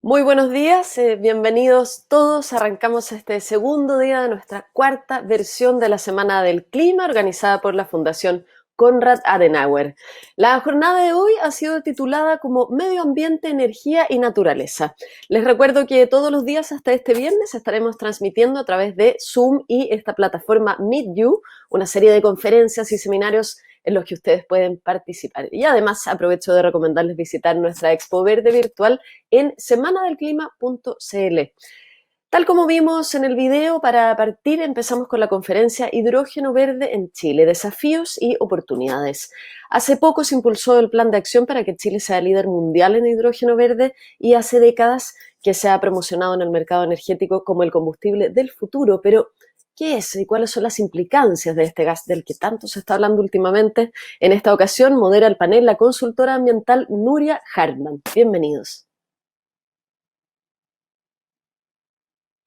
Muy buenos días, bienvenidos todos. Arrancamos este segundo día de nuestra cuarta versión de la Semana del Clima organizada por la Fundación Konrad Adenauer. La jornada de hoy ha sido titulada como Medio Ambiente, Energía y Naturaleza. Les recuerdo que todos los días hasta este viernes estaremos transmitiendo a través de Zoom y esta plataforma MeetYou, una serie de conferencias y seminarios en los que ustedes pueden participar. Y además aprovecho de recomendarles visitar nuestra Expo Verde virtual en semanadelclima.cl. Tal como vimos en el video, para partir empezamos con la conferencia Hidrógeno Verde en Chile, desafíos y oportunidades. Hace poco se impulsó el plan de acción para que Chile sea líder mundial en hidrógeno verde y hace décadas que se ha promocionado en el mercado energético como el combustible del futuro, pero ¿qué es y cuáles son las implicancias de este gas del que tanto se está hablando últimamente? En esta ocasión modera el panel la consultora ambiental Nuria Hartmann. Bienvenidos.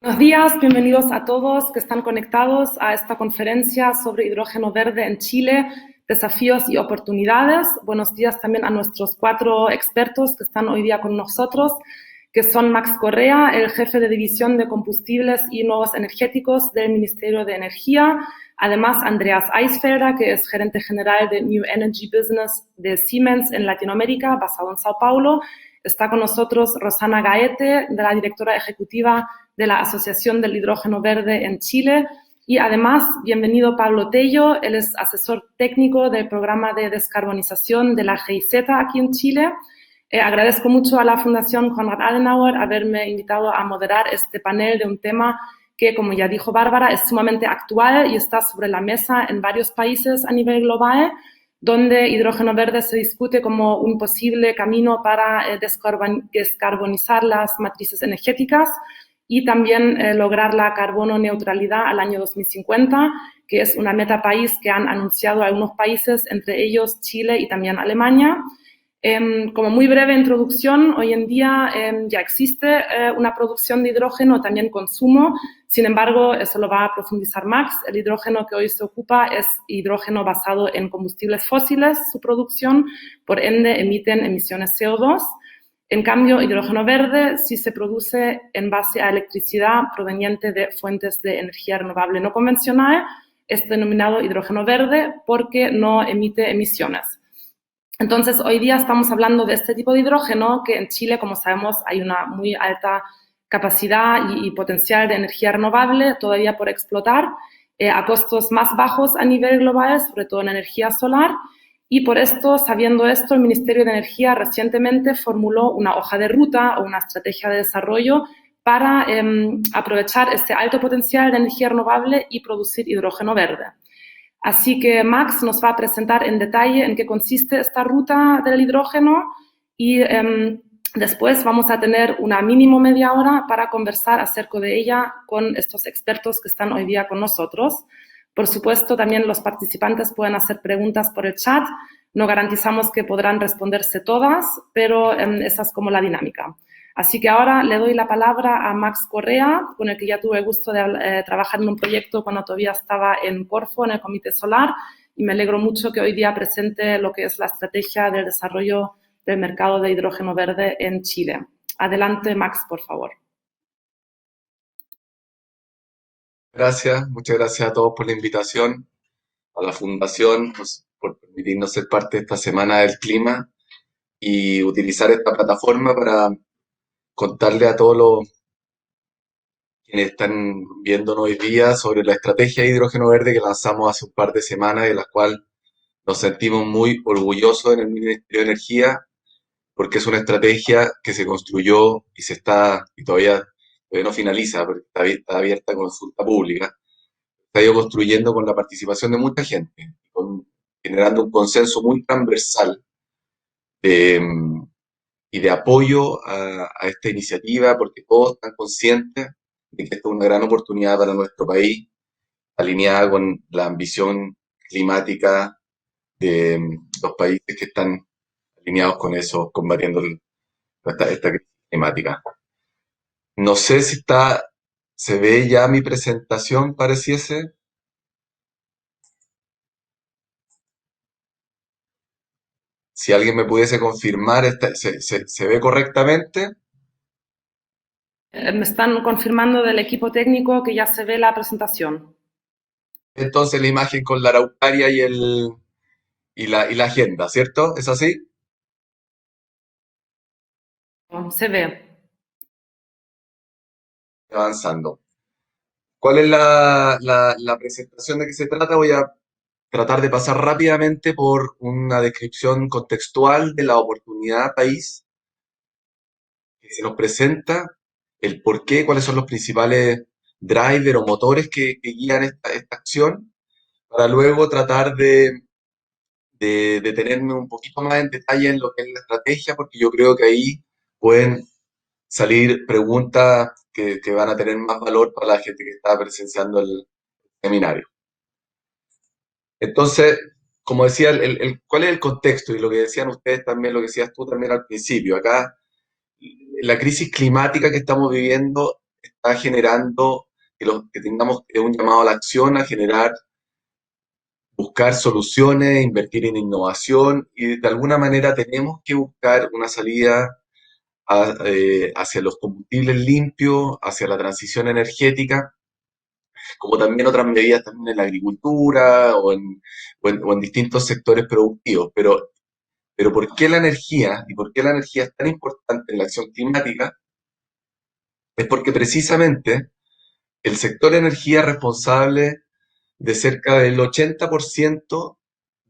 Buenos días, bienvenidos a todos que están conectados a esta conferencia sobre hidrógeno verde en Chile, desafíos y oportunidades. Buenos días también a nuestros 4 expertos que están hoy día con nosotros, que son Max Correa, el jefe de División de Combustibles y Nuevos Energéticos del Ministerio de Energía. Además, Andreas Eisfelder, que es gerente general de New Energy Business de Siemens en Latinoamérica, basado en Sao Paulo. Está con nosotros Rosana Gaete, de la directora ejecutiva de la Asociación del Hidrógeno Verde en Chile. Y además, bienvenido Pablo Tello, él es asesor técnico del programa de descarbonización de la GIZ aquí en Chile. Agradezco mucho a la Fundación Konrad Adenauer haberme invitado a moderar este panel de un tema que, como ya dijo Bárbara, es sumamente actual y está sobre la mesa en varios países a nivel global, donde hidrógeno verde se discute como un posible camino para descarbonizar las matrices energéticas y también lograr la carbono neutralidad al año 2050, que es una meta país que han anunciado algunos países, entre ellos Chile y también Alemania. Como muy breve introducción, hoy en día ya existe una producción de hidrógeno, también consumo. Sin embargo, eso lo va a profundizar Max. El hidrógeno que hoy se ocupa es hidrógeno basado en combustibles fósiles, su producción, por ende emiten emisiones CO2. En cambio, hidrógeno verde sí se produce en base a electricidad proveniente de fuentes de energía renovable no convencional. Es denominado hidrógeno verde porque no emite emisiones. Entonces, hoy día estamos hablando de este tipo de hidrógeno que en Chile, como sabemos, hay una muy alta capacidad y potencial de energía renovable todavía por explotar a costos más bajos a nivel global, sobre todo en energía solar. Y por esto, sabiendo esto, el Ministerio de Energía recientemente formuló una hoja de ruta o una estrategia de desarrollo para aprovechar este alto potencial de energía renovable y producir hidrógeno verde. Así que Max nos va a presentar en detalle en qué consiste esta ruta del hidrógeno y después vamos a tener una mínimo media hora para conversar acerca de ella con estos expertos que están hoy día con nosotros. Por supuesto, también los participantes pueden hacer preguntas por el chat. No garantizamos que podrán responderse todas, pero esa es como la dinámica. Así que ahora le doy la palabra a Max Correa, con el que ya tuve el gusto de trabajar en un proyecto cuando todavía estaba en Corfo, en el Comité Solar, y me alegro mucho que hoy día presente lo que es la estrategia del desarrollo del mercado de hidrógeno verde en Chile. Adelante, Max, por favor. Gracias, muchas gracias a todos por la invitación, a la Fundación pues, por permitirnos ser parte de esta Semana del Clima y utilizar esta plataforma para contarle a todos los quienes están viéndonos hoy día sobre la estrategia de hidrógeno verde que lanzamos hace un par de semanas, de la cual nos sentimos muy orgullosos en el Ministerio de Energía, porque es una estrategia que se construyó y todavía no finaliza, porque está abierta a consulta pública. Se ha ido construyendo con la participación de mucha gente, generando un consenso muy transversal de, y de apoyo a esta iniciativa, porque todos están conscientes de que esta es una gran oportunidad para nuestro país, alineada con la ambición climática de los países que están alineados con eso, combatiendo esta crisis climática. No sé si se ve ya mi presentación, pareciese. Si alguien me pudiese confirmar, ¿se ve correctamente? Me están confirmando del equipo técnico que ya se ve la presentación. Entonces la imagen con la araucaria y la agenda, ¿cierto? ¿Es así? Se ve. Avanzando. ¿Cuál es la presentación de qué se trata? Voy a tratar de pasar rápidamente por una descripción contextual de la oportunidad país que se nos presenta, el por qué, cuáles son los principales drivers o motores que guían esta acción, para luego tratar de detenerme un poquito más en detalle en lo que es la estrategia, porque yo creo que ahí pueden salir preguntas que van a tener más valor para la gente que está presenciando el seminario. Entonces, como decía, ¿cuál es el contexto? Y lo que decían ustedes también, lo que decías tú también al principio. Acá, la crisis climática que estamos viviendo está generando que tengamos un llamado a la acción, a generar, buscar soluciones, invertir en innovación y de alguna manera tenemos que buscar una salida hacia los combustibles limpios, hacia la transición energética, como también otras medidas también en la agricultura o en distintos sectores productivos. Pero ¿por qué la energía y por qué la energía es tan importante en la acción climática? Es porque precisamente el sector energía es responsable de cerca del 80%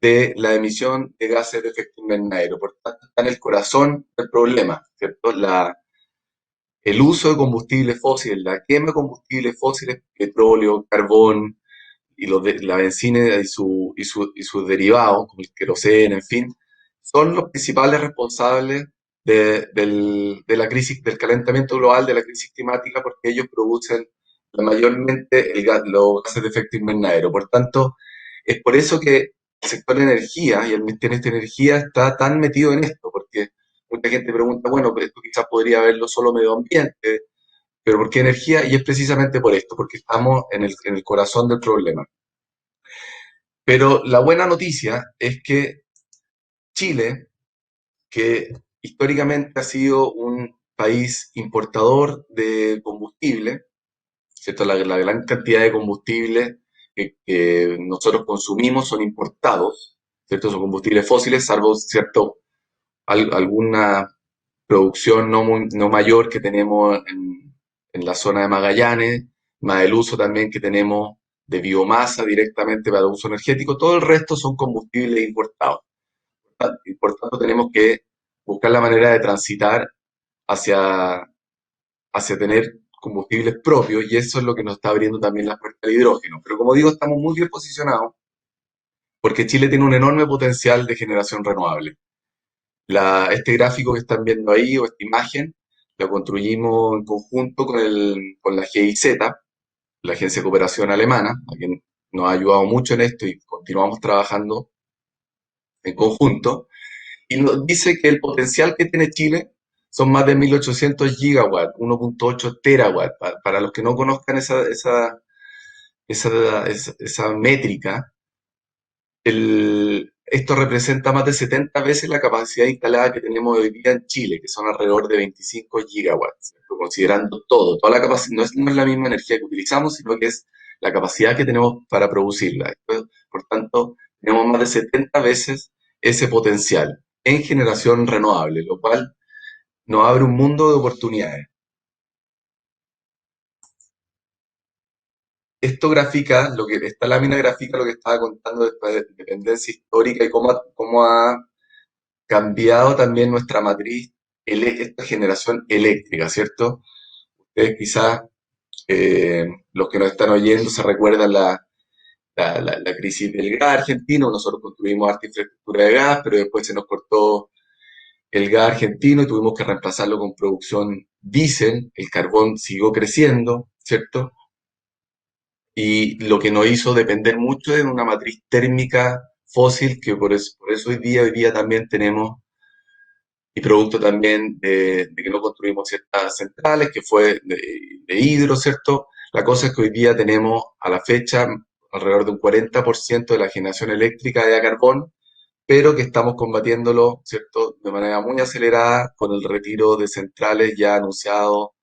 de la emisión de gases de efecto invernadero. Por tanto, está en el corazón del problema, ¿cierto? El uso de combustibles fósiles, la quema de combustibles fósiles, petróleo, carbón y la benzina y sus derivados, como el queroseno, en fin, son los principales responsables de la crisis, del calentamiento global, de la crisis climática, porque ellos producen mayormente los gases de efecto invernadero. Por tanto, es por eso que el sector energía y el Ministerio de Energía está tan metido en esto, porque mucha gente pregunta, bueno, pero esto quizás podría verlo solo medio ambiente, pero ¿por qué energía? Y es precisamente por esto, porque estamos en el corazón del problema. Pero la buena noticia es que Chile, que históricamente ha sido un país importador de combustible, ¿cierto? La gran cantidad de combustible que nosotros consumimos son importados, ¿cierto? Son combustibles fósiles, salvo, ¿cierto? Alguna producción no mayor que tenemos en la zona de Magallanes, más el uso también que tenemos de biomasa directamente para uso energético, todo el resto son combustibles importados. Y por tanto tenemos que buscar la manera de transitar hacia, hacia tener combustibles propios y eso es lo que nos está abriendo también la puerta al hidrógeno. Pero como digo, estamos muy bien posicionados porque Chile tiene un enorme potencial de generación renovable. Este gráfico que están viendo ahí, o esta imagen, lo construimos en conjunto con la GIZ, la Agencia de Cooperación Alemana, a quien nos ha ayudado mucho en esto y continuamos trabajando en conjunto. Y nos dice que el potencial que tiene Chile son más de 1.800 gigawatts, 1.8 terawatts. Para los que no conozcan esa métrica, esto representa más de 70 veces la capacidad instalada que tenemos hoy día en Chile, que son alrededor de 25 gigawatts, ¿cierto? Considerando todo, toda la capacidad, no es la misma energía que utilizamos, sino que es la capacidad que tenemos para producirla. Por tanto, tenemos más de 70 veces ese potencial en generación renovable, lo cual nos abre un mundo de oportunidades. Esto grafica, esta lámina grafica lo que estaba contando de dependencia histórica y cómo ha cambiado también nuestra matriz, esta generación eléctrica, ¿cierto? Ustedes quizás, los que nos están oyendo, se recuerdan la crisis del gas argentino. Nosotros construimos harta infraestructura de gas, pero después se nos cortó el gas argentino y tuvimos que reemplazarlo con producción diésel. El carbón siguió creciendo, ¿cierto? Y lo que nos hizo depender mucho de una matriz térmica fósil, que por eso hoy día también tenemos y producto también de que no construimos ciertas centrales, que fue de hidro, ¿cierto? La cosa es que hoy día tenemos a la fecha alrededor de un 40% de la generación eléctrica de a carbón, pero que estamos combatiéndolo, ¿cierto? De manera muy acelerada con el retiro de centrales ya anunciado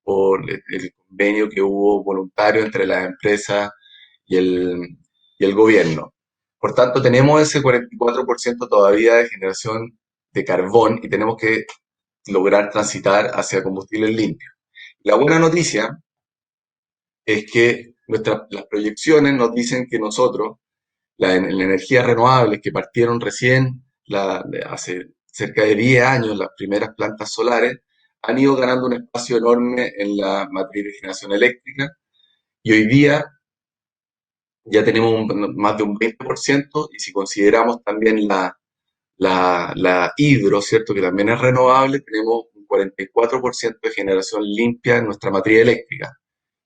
por el convenio que hubo voluntario entre las empresas y el gobierno. Por tanto, tenemos ese 44% todavía de generación de carbón y tenemos que lograr transitar hacia combustibles limpios. La buena noticia es que las proyecciones nos dicen que nosotros, las energías renovables que partieron recién, hace cerca de 10 años, las primeras plantas solares, han ido ganando un espacio enorme en la matriz de generación eléctrica y hoy día ya tenemos más de un 20% y si consideramos también la hidro, ¿cierto? Que también es renovable, tenemos un 44% de generación limpia en nuestra matriz eléctrica.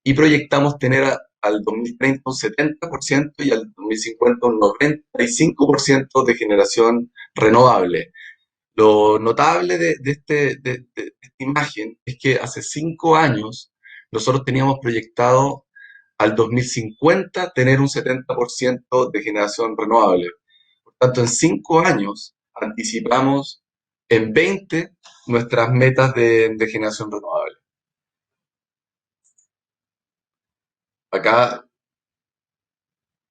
Y proyectamos tener al 2030 un 70% y al 2050 un 95% de generación renovable. Lo notable de esta imagen es que hace 5 años nosotros teníamos proyectado al 2050 tener un 70% de generación renovable. Por tanto, en 5 años anticipamos en 20 nuestras metas de generación renovable. Acá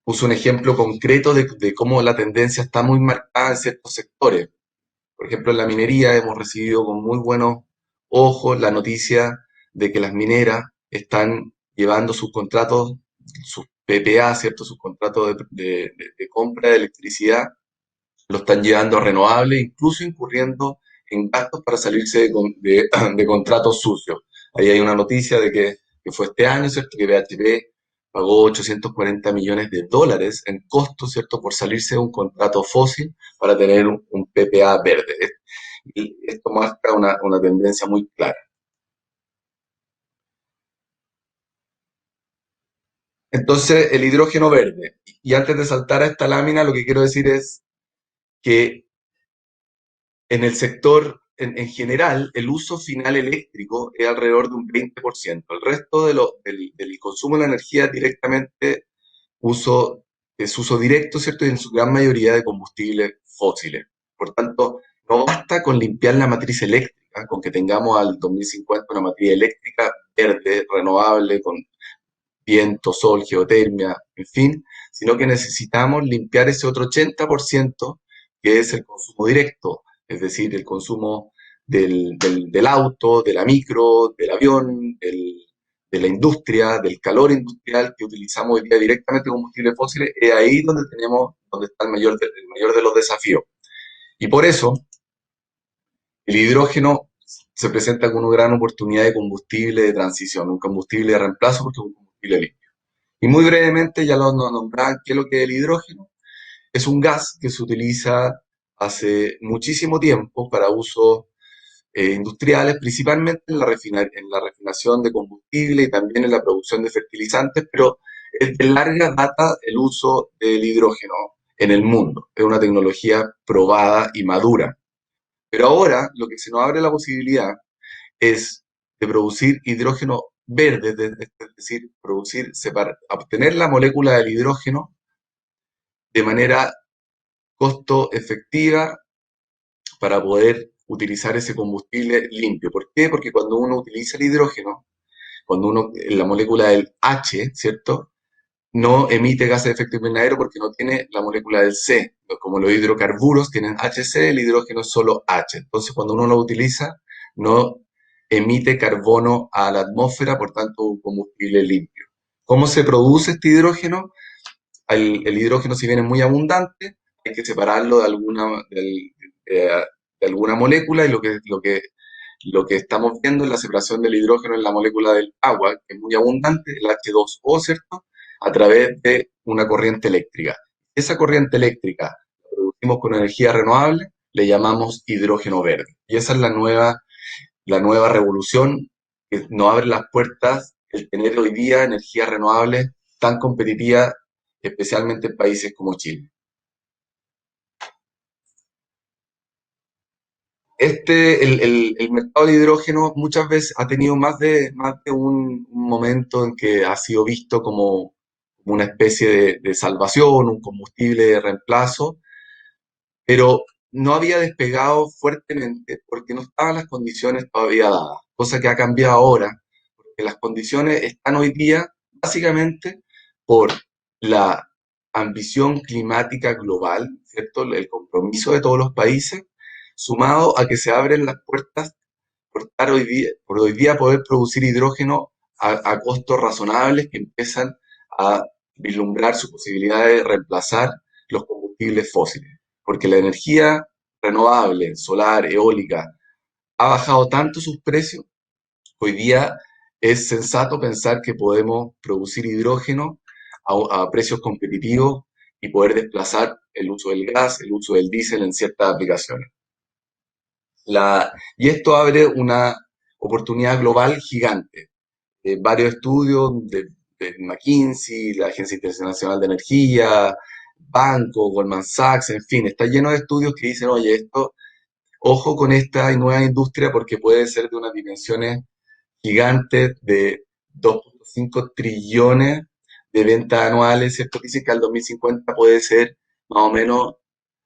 puse un ejemplo concreto de cómo la tendencia está muy marcada en ciertos sectores. Por ejemplo, en la minería hemos recibido con muy buenos ojos la noticia de que las mineras están llevando sus contratos, sus PPA, ¿cierto? Sus contratos de compra de electricidad, lo están llevando a renovables, incluso incurriendo en gastos para salirse de contratos sucios. Ahí hay una noticia de que fue este año, ¿cierto? Que BHP pagó 840 millones de dólares en costos, ¿cierto? Por salirse de un contrato fósil para tener un PPA verde. Y esto marca una tendencia muy clara. Entonces, el hidrógeno verde. Y antes de saltar a esta lámina, lo que quiero decir es que en el sector, en general, el uso final eléctrico es alrededor de un 20%. El resto del consumo de la energía es directamente es uso directo, ¿cierto? Y en su gran mayoría de combustibles fósiles. Por tanto, no basta con limpiar la matriz eléctrica, con que tengamos al 2050 una matriz eléctrica verde, renovable, con viento, sol, geotermia, en fin, sino que necesitamos limpiar ese otro 80% que es el consumo directo, es decir, el consumo del auto, de la micro, del avión, de la industria, del calor industrial que utilizamos hoy día directamente combustibles fósiles, es ahí donde está el mayor de los desafíos. Y por eso, el hidrógeno se presenta como una gran oportunidad de combustible de transición, un combustible de reemplazo porque es un combustible limpio. Y muy brevemente, ya lo nombraban, ¿qué es lo que es el hidrógeno? Es un gas que se utiliza hace muchísimo tiempo para usos industriales, principalmente en la refinación de combustible y también en la producción de fertilizantes, pero es de larga data el uso del hidrógeno en el mundo. Es una tecnología probada y madura. Pero ahora lo que se nos abre la posibilidad es de producir hidrógeno verde, es decir, obtener la molécula del hidrógeno de manera costo efectiva para poder utilizar ese combustible limpio. ¿Por qué? Porque cuando uno utiliza el hidrógeno, la molécula del H, ¿cierto? No emite gases de efecto invernadero porque no tiene la molécula del C. Como los hidrocarburos tienen HC, el hidrógeno es solo H. Entonces, cuando uno lo utiliza, no emite carbono a la atmósfera, por tanto, un combustible limpio. ¿Cómo se produce este hidrógeno? El hidrógeno, si bien es muy abundante, hay que separarlo de alguna molécula y lo que estamos viendo es la separación del hidrógeno en la molécula del agua, que es muy abundante, el H2O, ¿cierto? A través de una corriente eléctrica. Esa corriente eléctrica la producimos con energía renovable, le llamamos hidrógeno verde. Y esa es la nueva revolución que nos abre las puertas el tener hoy día energías renovables tan competitivas, especialmente en países como Chile. El mercado de hidrógeno muchas veces ha tenido más de un momento en que ha sido visto como una especie de salvación, un combustible de reemplazo, pero no había despegado fuertemente porque no estaban las condiciones todavía dadas, cosa que ha cambiado ahora, porque las condiciones están hoy día básicamente por la ambición climática global, ¿cierto? El compromiso de todos los países, sumado a que se abren las puertas por hoy día poder producir hidrógeno a costos razonables que empiezan a vislumbrar su posibilidad de reemplazar los combustibles fósiles. Porque la energía renovable, solar, eólica, ha bajado tanto sus precios, hoy día es sensato pensar que podemos producir hidrógeno a precios competitivos y poder desplazar el uso del gas, el uso del diésel en ciertas aplicaciones. Y esto abre una oportunidad global gigante. Varios estudios de McKinsey, la Agencia Internacional de Energía, Banco, Goldman Sachs, en fin, está lleno de estudios que dicen, oye, esto, ojo con esta nueva industria porque puede ser de unas dimensiones gigantes de 2.5 trillones de ventas anuales, ¿cierto? Dicen que al 2050 puede ser más o menos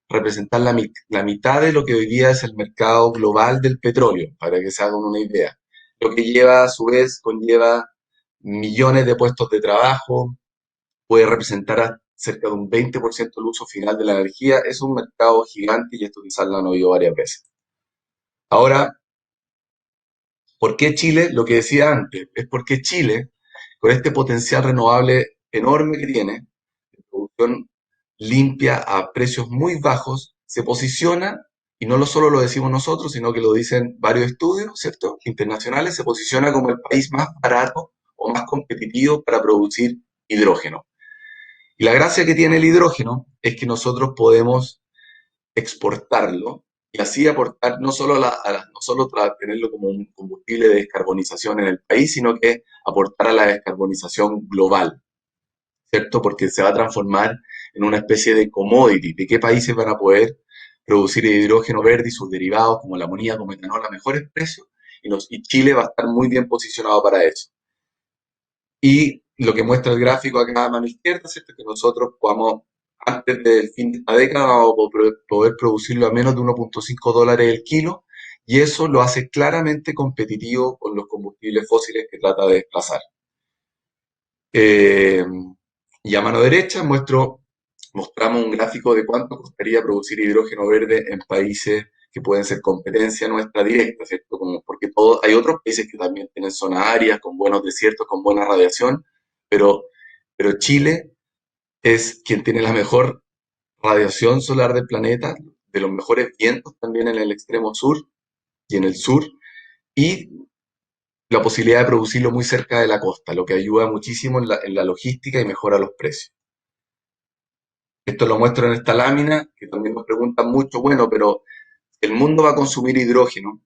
representar la mitad de lo que hoy día es el mercado global del petróleo, para que se hagan una idea. Lo que lleva, a su vez, conlleva millones de puestos de trabajo, puede representar a cerca de un 20% del uso final de la energía. Es un mercado gigante y esto quizás lo han oído varias veces. Ahora, ¿por qué Chile? Lo que decía antes, es porque Chile, con este potencial renovable enorme que tiene, de producción limpia a precios muy bajos, se posiciona, y no solo lo decimos nosotros, sino que lo dicen varios estudios, ¿cierto?, internacionales, se posiciona como el país más barato o más competitivo para producir hidrógeno. Y la gracia que tiene el hidrógeno es que nosotros podemos exportarlo y así aportar no solo a tenerlo como un combustible de descarbonización en el país, sino que aportar a la descarbonización global, ¿cierto? Porque se va a transformar en una especie de commodity, de qué países van a poder producir hidrógeno verde y sus derivados como la amoníaco, metanol a mejores precios, y Chile va a estar muy bien posicionado para eso. Y lo que muestra el gráfico acá a mano izquierda, ¿cierto? Que nosotros podamos, antes del fin de esta década, vamos a poder producirlo a menos de 1.5 dólares el kilo, y eso lo hace claramente competitivo con los combustibles fósiles que trata de desplazar. Eh, y a mano derecha mostramos un gráfico de cuánto costaría producir hidrógeno verde en países que pueden ser competencia nuestra directa, ¿cierto? Porque hay otros países que también tienen zonas áridas, con buenos desiertos, con buena radiación, pero, pero Chile es quien tiene la mejor radiación solar del planeta, de los mejores vientos también en el extremo sur y en el sur, y la posibilidad de producirlo muy cerca de la costa, lo que ayuda muchísimo en la logística y mejora los precios. Esto lo muestro en esta lámina, que también nos preguntan mucho, bueno, pero el mundo va a consumir hidrógeno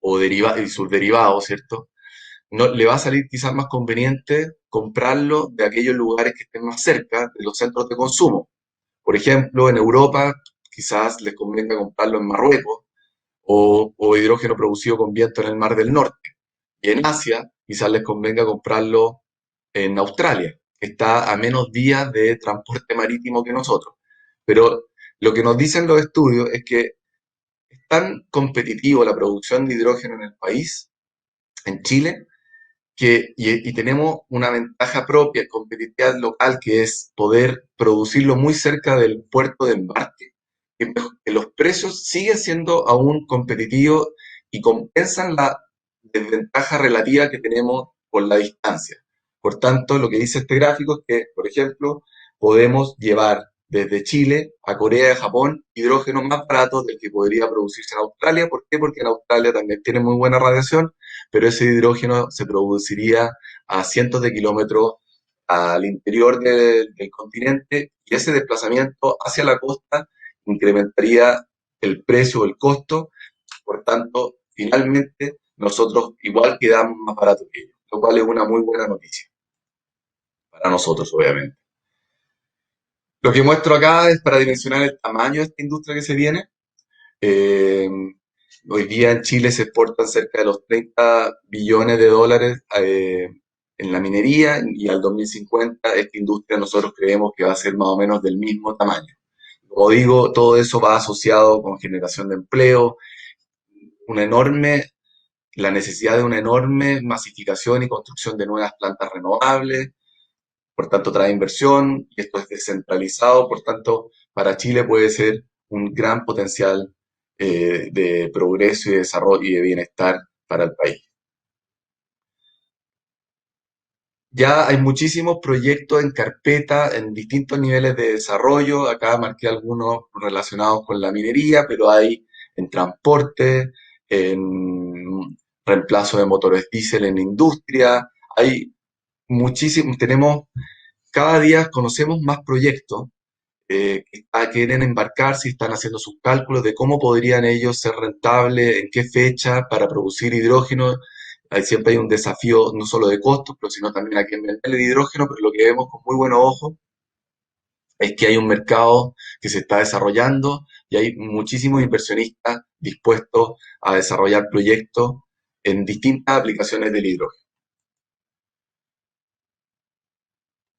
y sus derivados, ¿cierto? No, le va a salir quizás más conveniente comprarlo de aquellos lugares que estén más cerca de los centros de consumo. Por ejemplo, en Europa quizás les convenga comprarlo en Marruecos o hidrógeno producido con viento en el Mar del Norte. Y en Asia quizás les convenga comprarlo en Australia, que está a menos días de transporte marítimo que nosotros. Pero lo que nos dicen los estudios es que es tan competitivo la producción de hidrógeno en el país, en Chile, y tenemos una ventaja propia, competitividad local, que es poder producirlo muy cerca del puerto de embarque, que los precios siguen siendo aún competitivos y compensan la desventaja relativa que tenemos por la distancia. Por tanto, lo que dice este gráfico es que, por ejemplo, podemos llevar desde Chile a Corea y Japón hidrógeno más barato del que podría producirse en Australia. ¿Por qué? Porque en Australia también tiene muy buena radiación, pero ese hidrógeno se produciría a cientos de kilómetros al interior del continente y ese desplazamiento hacia la costa incrementaría el precio o el costo. Por tanto, finalmente nosotros igual quedamos más baratos que ellos, lo cual es una muy buena noticia para nosotros, obviamente. Lo que muestro acá es para dimensionar el tamaño de esta industria que se viene. Eh, Hoy día en Chile se exportan cerca de los 30 billones de dólares en la minería y al 2050 esta industria nosotros creemos que va a ser más o menos del mismo tamaño. Como digo, todo eso va asociado con generación de empleo, una enorme la necesidad de una enorme masificación y construcción de nuevas plantas renovables, por tanto trae inversión y esto es descentralizado, por tanto para Chile puede ser un gran potencial de progreso y de desarrollo y de bienestar para el país. Ya hay muchísimos proyectos en carpeta en distintos niveles de desarrollo. Acá marqué algunos relacionados con la minería, pero hay en transporte, en reemplazo de motores diésel en industria. Hay muchísimos, tenemos, cada día conocemos más proyectos que quieren embarcarse y están haciendo sus cálculos de cómo podrían ellos ser rentables, en qué fecha para producir hidrógeno. Siempre hay un desafío no solo de costos, pero sino también a quién vender el hidrógeno, pero lo que vemos con muy buenos ojos es que hay un mercado que se está desarrollando y hay muchísimos inversionistas dispuestos a desarrollar proyectos en distintas aplicaciones del hidrógeno.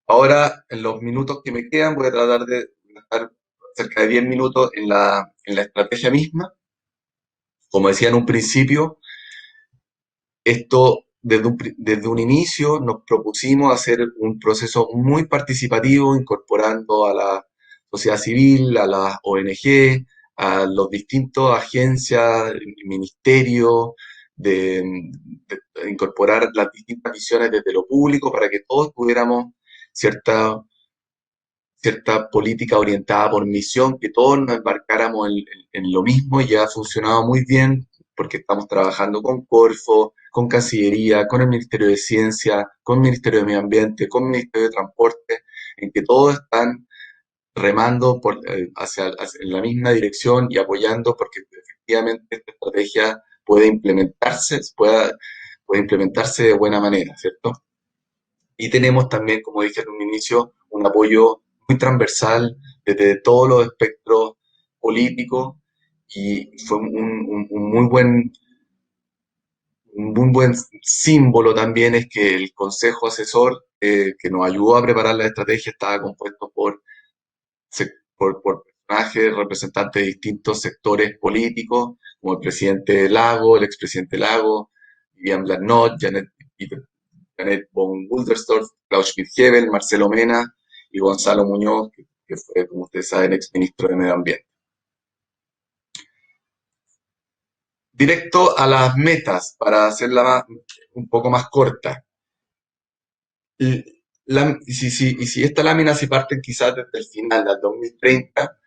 Ahora, en los minutos que me quedan, voy a tratar de estar cerca de 10 minutos en la estrategia misma. Como decía en un principio, esto desde un inicio nos propusimos hacer un proceso muy participativo, incorporando a la sociedad civil, a las ONG, a los distintos agencias, ministerios, de incorporar las distintas visiones desde lo público para que todos tuviéramos cierta cierta política orientada por misión, que todos nos embarcáramos en lo mismo y ya ha funcionado muy bien porque estamos trabajando con Corfo, con Cancillería, con el Ministerio de Ciencia, con el Ministerio de Medio Ambiente, con el Ministerio de Transporte, en que todos están remando en la misma dirección y apoyando porque efectivamente esta estrategia puede implementarse de buena manera, ¿cierto? Y tenemos también, como dije en un inicio, un apoyo muy transversal desde todos los espectros políticos y fue un muy buen símbolo también es que el Consejo Asesor que nos ayudó a preparar la estrategia estaba compuesto por personajes, representantes de distintos sectores políticos, como el presidente Lago, el expresidente Lago, Vivian Blanot, Janet von Wildersdorf, Klaus Schmidt-Hebel, Marcelo Mena y Gonzalo Muñoz, que fue, como ustedes saben, exministro de Medio Ambiente. Directo a las metas, para hacerla un poco más corta. Y si esta lámina se parte quizás desde el final, del 2030,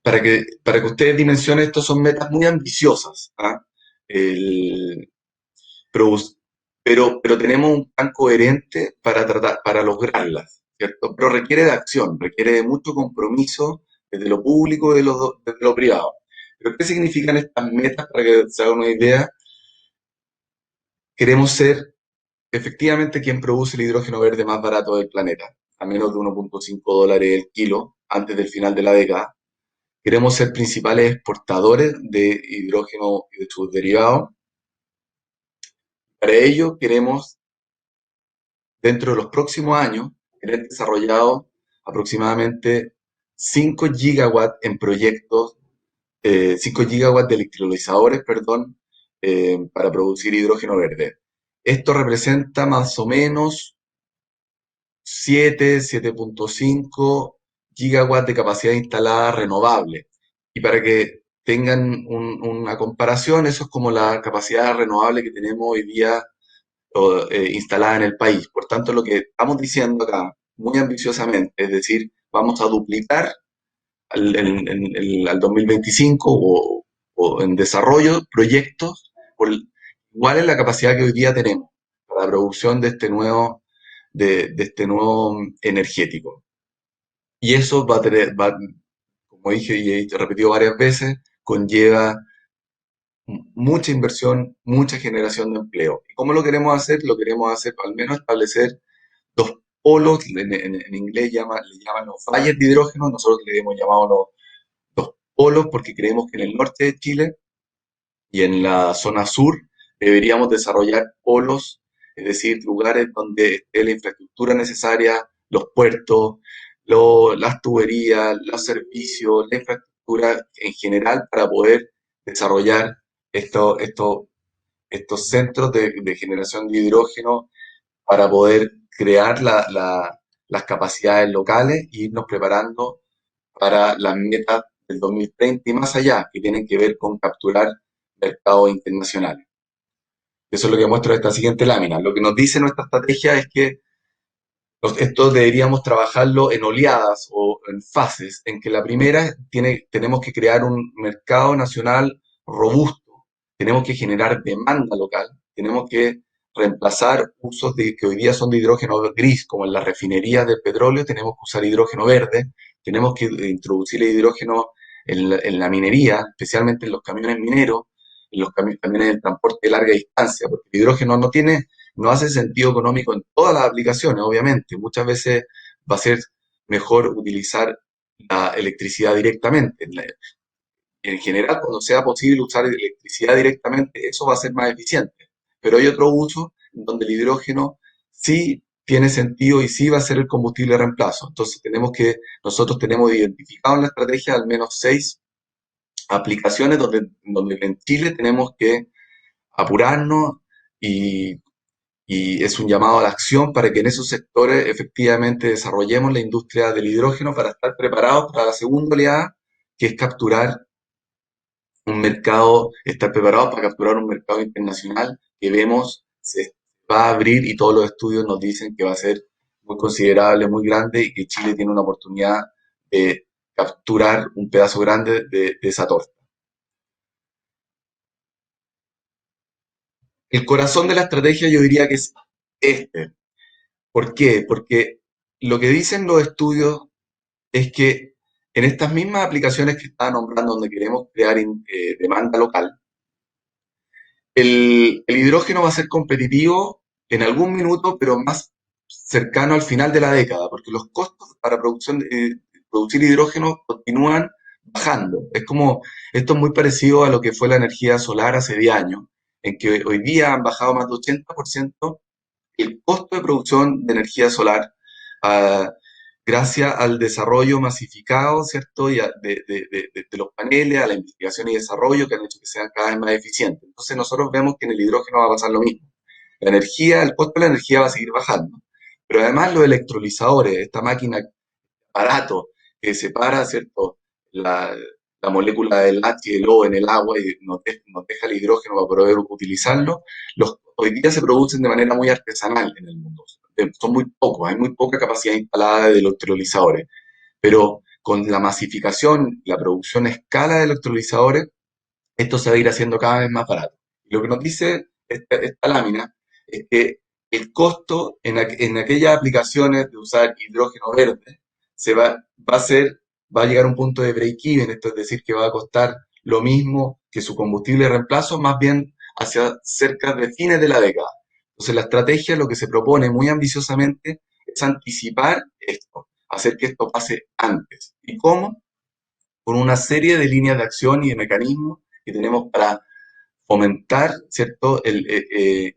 para que ustedes dimensionen, estos son metas muy ambiciosas, ¿ah? El, pero tenemos un plan coherente para lograrlas, ¿cierto? Pero requiere de acción, requiere de mucho compromiso desde lo público y desde lo privado. ¿Pero qué significan estas metas? Para que se hagan una idea, queremos ser efectivamente quien produce el hidrógeno verde más barato del planeta, a menos de $1.5 el kilo antes del final de la década. Queremos ser principales exportadores de hidrógeno y de sus derivados. Para ello queremos, dentro de los próximos años, tener desarrollado aproximadamente 5 gigawatts en proyectos, 5 gigawatts de electrolizadores, perdón, para producir hidrógeno verde. Esto representa más o menos 7.5 gigawatts de capacidad instalada renovable. Y para que tengan una comparación, eso es como la capacidad renovable que tenemos hoy día instalada en el país. Por tanto, lo que estamos diciendo acá, muy ambiciosamente, es decir, vamos a duplicar al 2025 o en desarrollo proyectos igual es la capacidad que hoy día tenemos para la producción de este nuevo energético. Y eso como dije y he repetido varias veces, conlleva mucha inversión, mucha generación de empleo. ¿Y cómo lo queremos hacer? Lo queremos hacer, al menos establecer dos polos, en inglés le llaman los valles de hidrógeno, nosotros le hemos llamado los dos polos porque creemos que en el norte de Chile y en la zona sur deberíamos desarrollar polos, es decir, lugares donde esté la infraestructura necesaria, los puertos, las tuberías, los servicios, la infraestructura en general para poder desarrollar estos centros de generación de hidrógeno para poder crear las capacidades locales e irnos preparando para las metas del 2030 y más allá, que tienen que ver con capturar mercados internacionales. Eso es lo que muestro en esta siguiente lámina. Lo que nos dice nuestra estrategia es que esto deberíamos trabajarlo en oleadas o en fases, en que la primera tenemos que crear un mercado nacional robusto, tenemos que generar demanda local, tenemos que reemplazar usos que hoy día son de hidrógeno gris, como en las refinerías del petróleo, tenemos que usar hidrógeno verde, tenemos que introducir el hidrógeno en la minería, especialmente en los camiones mineros, en los camiones de transporte de larga distancia, porque el hidrógeno no hace sentido económico en todas las aplicaciones, obviamente. Muchas veces va a ser mejor utilizar la electricidad directamente. En general, cuando sea posible usar electricidad directamente, eso va a ser más eficiente. Pero hay otro uso en donde el hidrógeno sí tiene sentido y sí va a ser el combustible de reemplazo. Entonces nosotros tenemos identificado en la estrategia al menos 6 aplicaciones donde en Chile tenemos que apurarnos y es un llamado a la acción para que en esos sectores efectivamente desarrollemos la industria del hidrógeno para estar preparados para la segunda oleada, que es estar preparados para capturar un mercado internacional que vemos se va a abrir y todos los estudios nos dicen que va a ser muy considerable, muy grande y que Chile tiene una oportunidad de capturar un pedazo grande de esa torta. El corazón de la estrategia yo diría que es este. ¿Por qué? Porque lo que dicen los estudios es que en estas mismas aplicaciones que estaba nombrando, donde queremos crear demanda local, el hidrógeno va a ser competitivo en algún minuto, pero más cercano al final de la década, porque los costos para producir hidrógeno continúan bajando. Esto es muy parecido a lo que fue la energía solar hace 10 años, en que hoy día han bajado más de 80% el costo de producción de energía solar, ah, gracias al desarrollo masificado, ¿cierto? De los paneles, a la investigación y desarrollo que han hecho que sean cada vez más eficientes. Entonces nosotros vemos que en el hidrógeno va a pasar lo mismo. El costo de la energía va a seguir bajando. Pero además los electrolizadores, esta máquina aparato que separa, ¿cierto? La, la molécula del H2O en el agua y nos deja el hidrógeno para poder utilizarlo, hoy día se producen de manera muy artesanal en el mundo. Son muy pocos, hay muy poca capacidad instalada de electrolizadores, pero con la masificación, la producción a escala de electrolizadores, esto se va a ir haciendo cada vez más barato. Y lo que nos dice esta lámina es que el costo en aquellas aplicaciones de usar hidrógeno verde se va a llegar a un punto de break-even, esto es decir, que va a costar lo mismo que su combustible de reemplazo, más bien hacia cerca de fines de la década. Entonces la estrategia lo que se propone muy ambiciosamente es anticipar esto, hacer que esto pase antes. ¿Y cómo? Con una serie de líneas de acción y de mecanismos que tenemos para fomentar, ¿cierto?,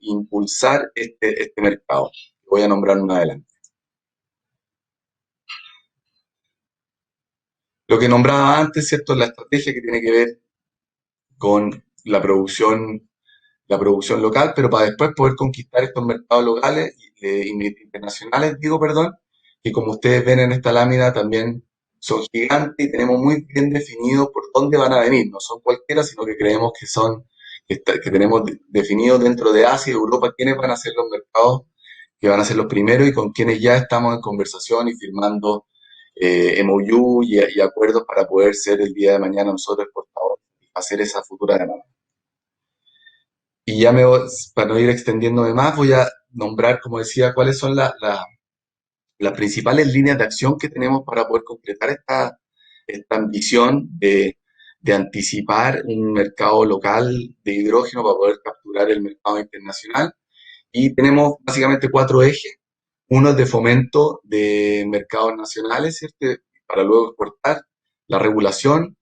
impulsar este mercado. Voy a nombrar más adelante. Lo que nombraba antes, ¿cierto?, es la estrategia que tiene que ver con la producción local, pero para después poder conquistar estos mercados locales, internacionales, digo, perdón, que como ustedes ven en esta lámina también son gigantes y tenemos muy bien definido por dónde van a venir. No son cualquiera, sino que creemos que tenemos definido dentro de Asia y Europa quiénes van a ser los mercados que van a ser los primeros y con quienes ya estamos en conversación y firmando MOU y acuerdos para poder ser el día de mañana nosotros exportadores y hacer esa futura demanda. Y para no ir extendiéndome más, voy a nombrar, como decía, cuáles son las principales líneas de acción que tenemos para poder concretar esta ambición de anticipar un mercado local de hidrógeno para poder capturar el mercado internacional. Y tenemos básicamente 4 ejes. Uno es de fomento de mercados nacionales, ¿cierto? Para luego exportar, la regulación,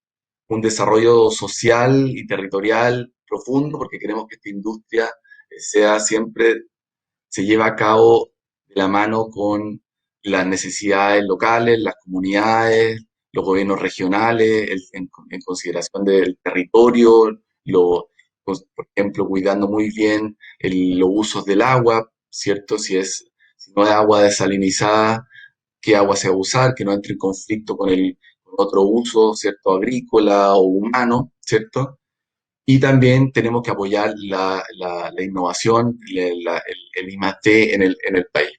un desarrollo social y territorial profundo, porque queremos que esta industria se lleve a cabo de la mano con las necesidades locales, las comunidades, los gobiernos regionales, en consideración del territorio, pues, por ejemplo, cuidando muy bien los usos del agua, ¿cierto? Si no es agua desalinizada, qué agua se va a usar, que no entre en conflicto con otro uso, ¿cierto? Agrícola o humano, ¿cierto? Y también tenemos que apoyar la innovación, el I+D en el país.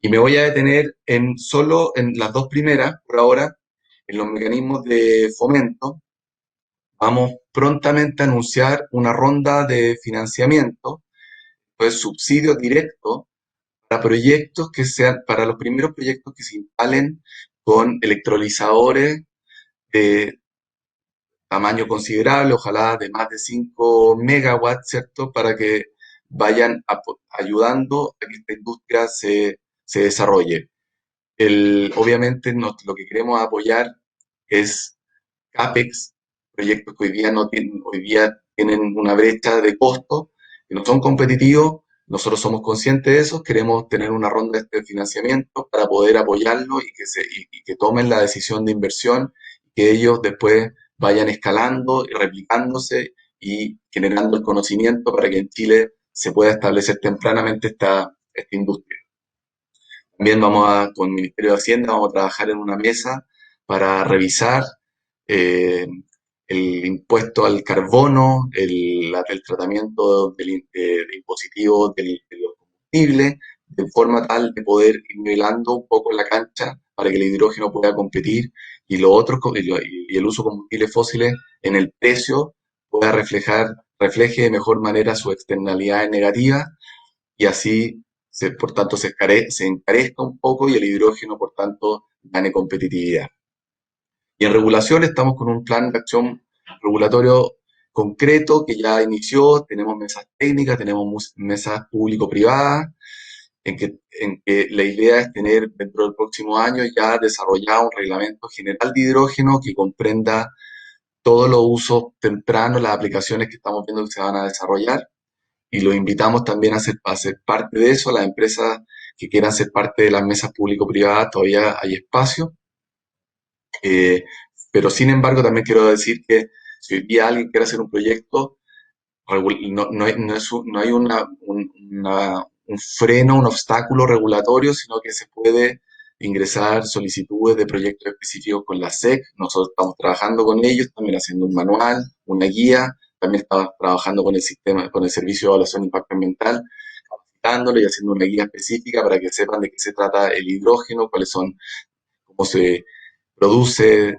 Y me voy a detener solo en las dos primeras, por ahora, en los mecanismos de fomento. Vamos prontamente a anunciar una ronda de financiamiento, pues subsidios directos para proyectos que sean, para los primeros proyectos que se instalen con electrolizadores de tamaño considerable, ojalá de más de 5 megawatts, ¿cierto? Para que vayan ayudando a que esta industria se desarrolle. Obviamente lo que queremos apoyar es CAPEX, proyectos que hoy día, no tienen, hoy día tienen una brecha de costo, que no son competitivos. Nosotros somos conscientes de eso, queremos tener una ronda de financiamiento para poder apoyarlo y que tomen la decisión de inversión, que ellos después vayan escalando y replicándose y generando el conocimiento para que en Chile se pueda establecer tempranamente esta industria. También con el Ministerio de Hacienda, vamos a trabajar en una mesa para revisar eh, el impuesto al carbono, el tratamiento del impositivo de los combustibles, de forma tal de poder ir nivelando un poco la cancha para que el hidrógeno pueda competir y y el uso de combustibles fósiles en el precio pueda refleje de mejor manera sus externalidades negativas y así, por tanto, se encarezca un poco y el hidrógeno, por tanto, gane competitividad. Y en regulación estamos con un plan de acción regulatorio concreto que ya inició, tenemos mesas técnicas, tenemos mesas público-privadas, en que la idea es tener dentro del próximo año ya desarrollado un reglamento general de hidrógeno que comprenda todos los usos tempranos, las aplicaciones que estamos viendo que se van a desarrollar y los invitamos también a ser parte de eso. Las empresas que quieran ser parte de las mesas público-privadas todavía hay espacio. Eh, pero sin embargo, también quiero decir que si hoy día alguien quiere hacer un proyecto, no hay un freno, un obstáculo regulatorio, sino que se puede ingresar solicitudes de proyectos específicos con la SEC. Nosotros estamos trabajando con ellos, también haciendo un manual, una guía, también estamos trabajando con el sistema, con el Servicio de Evaluación de Impacto Ambiental, capacitándolo y haciendo una guía específica para que sepan de qué se trata el hidrógeno, cómo se produce,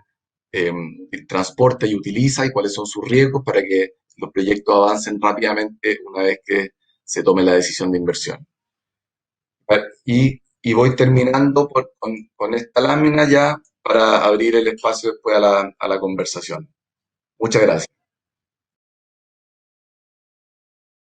transporta y utiliza y cuáles son sus riesgos para que los proyectos avancen rápidamente una vez que se tome la decisión de inversión. Y voy terminando con esta lámina ya para abrir el espacio después a la conversación. Muchas gracias.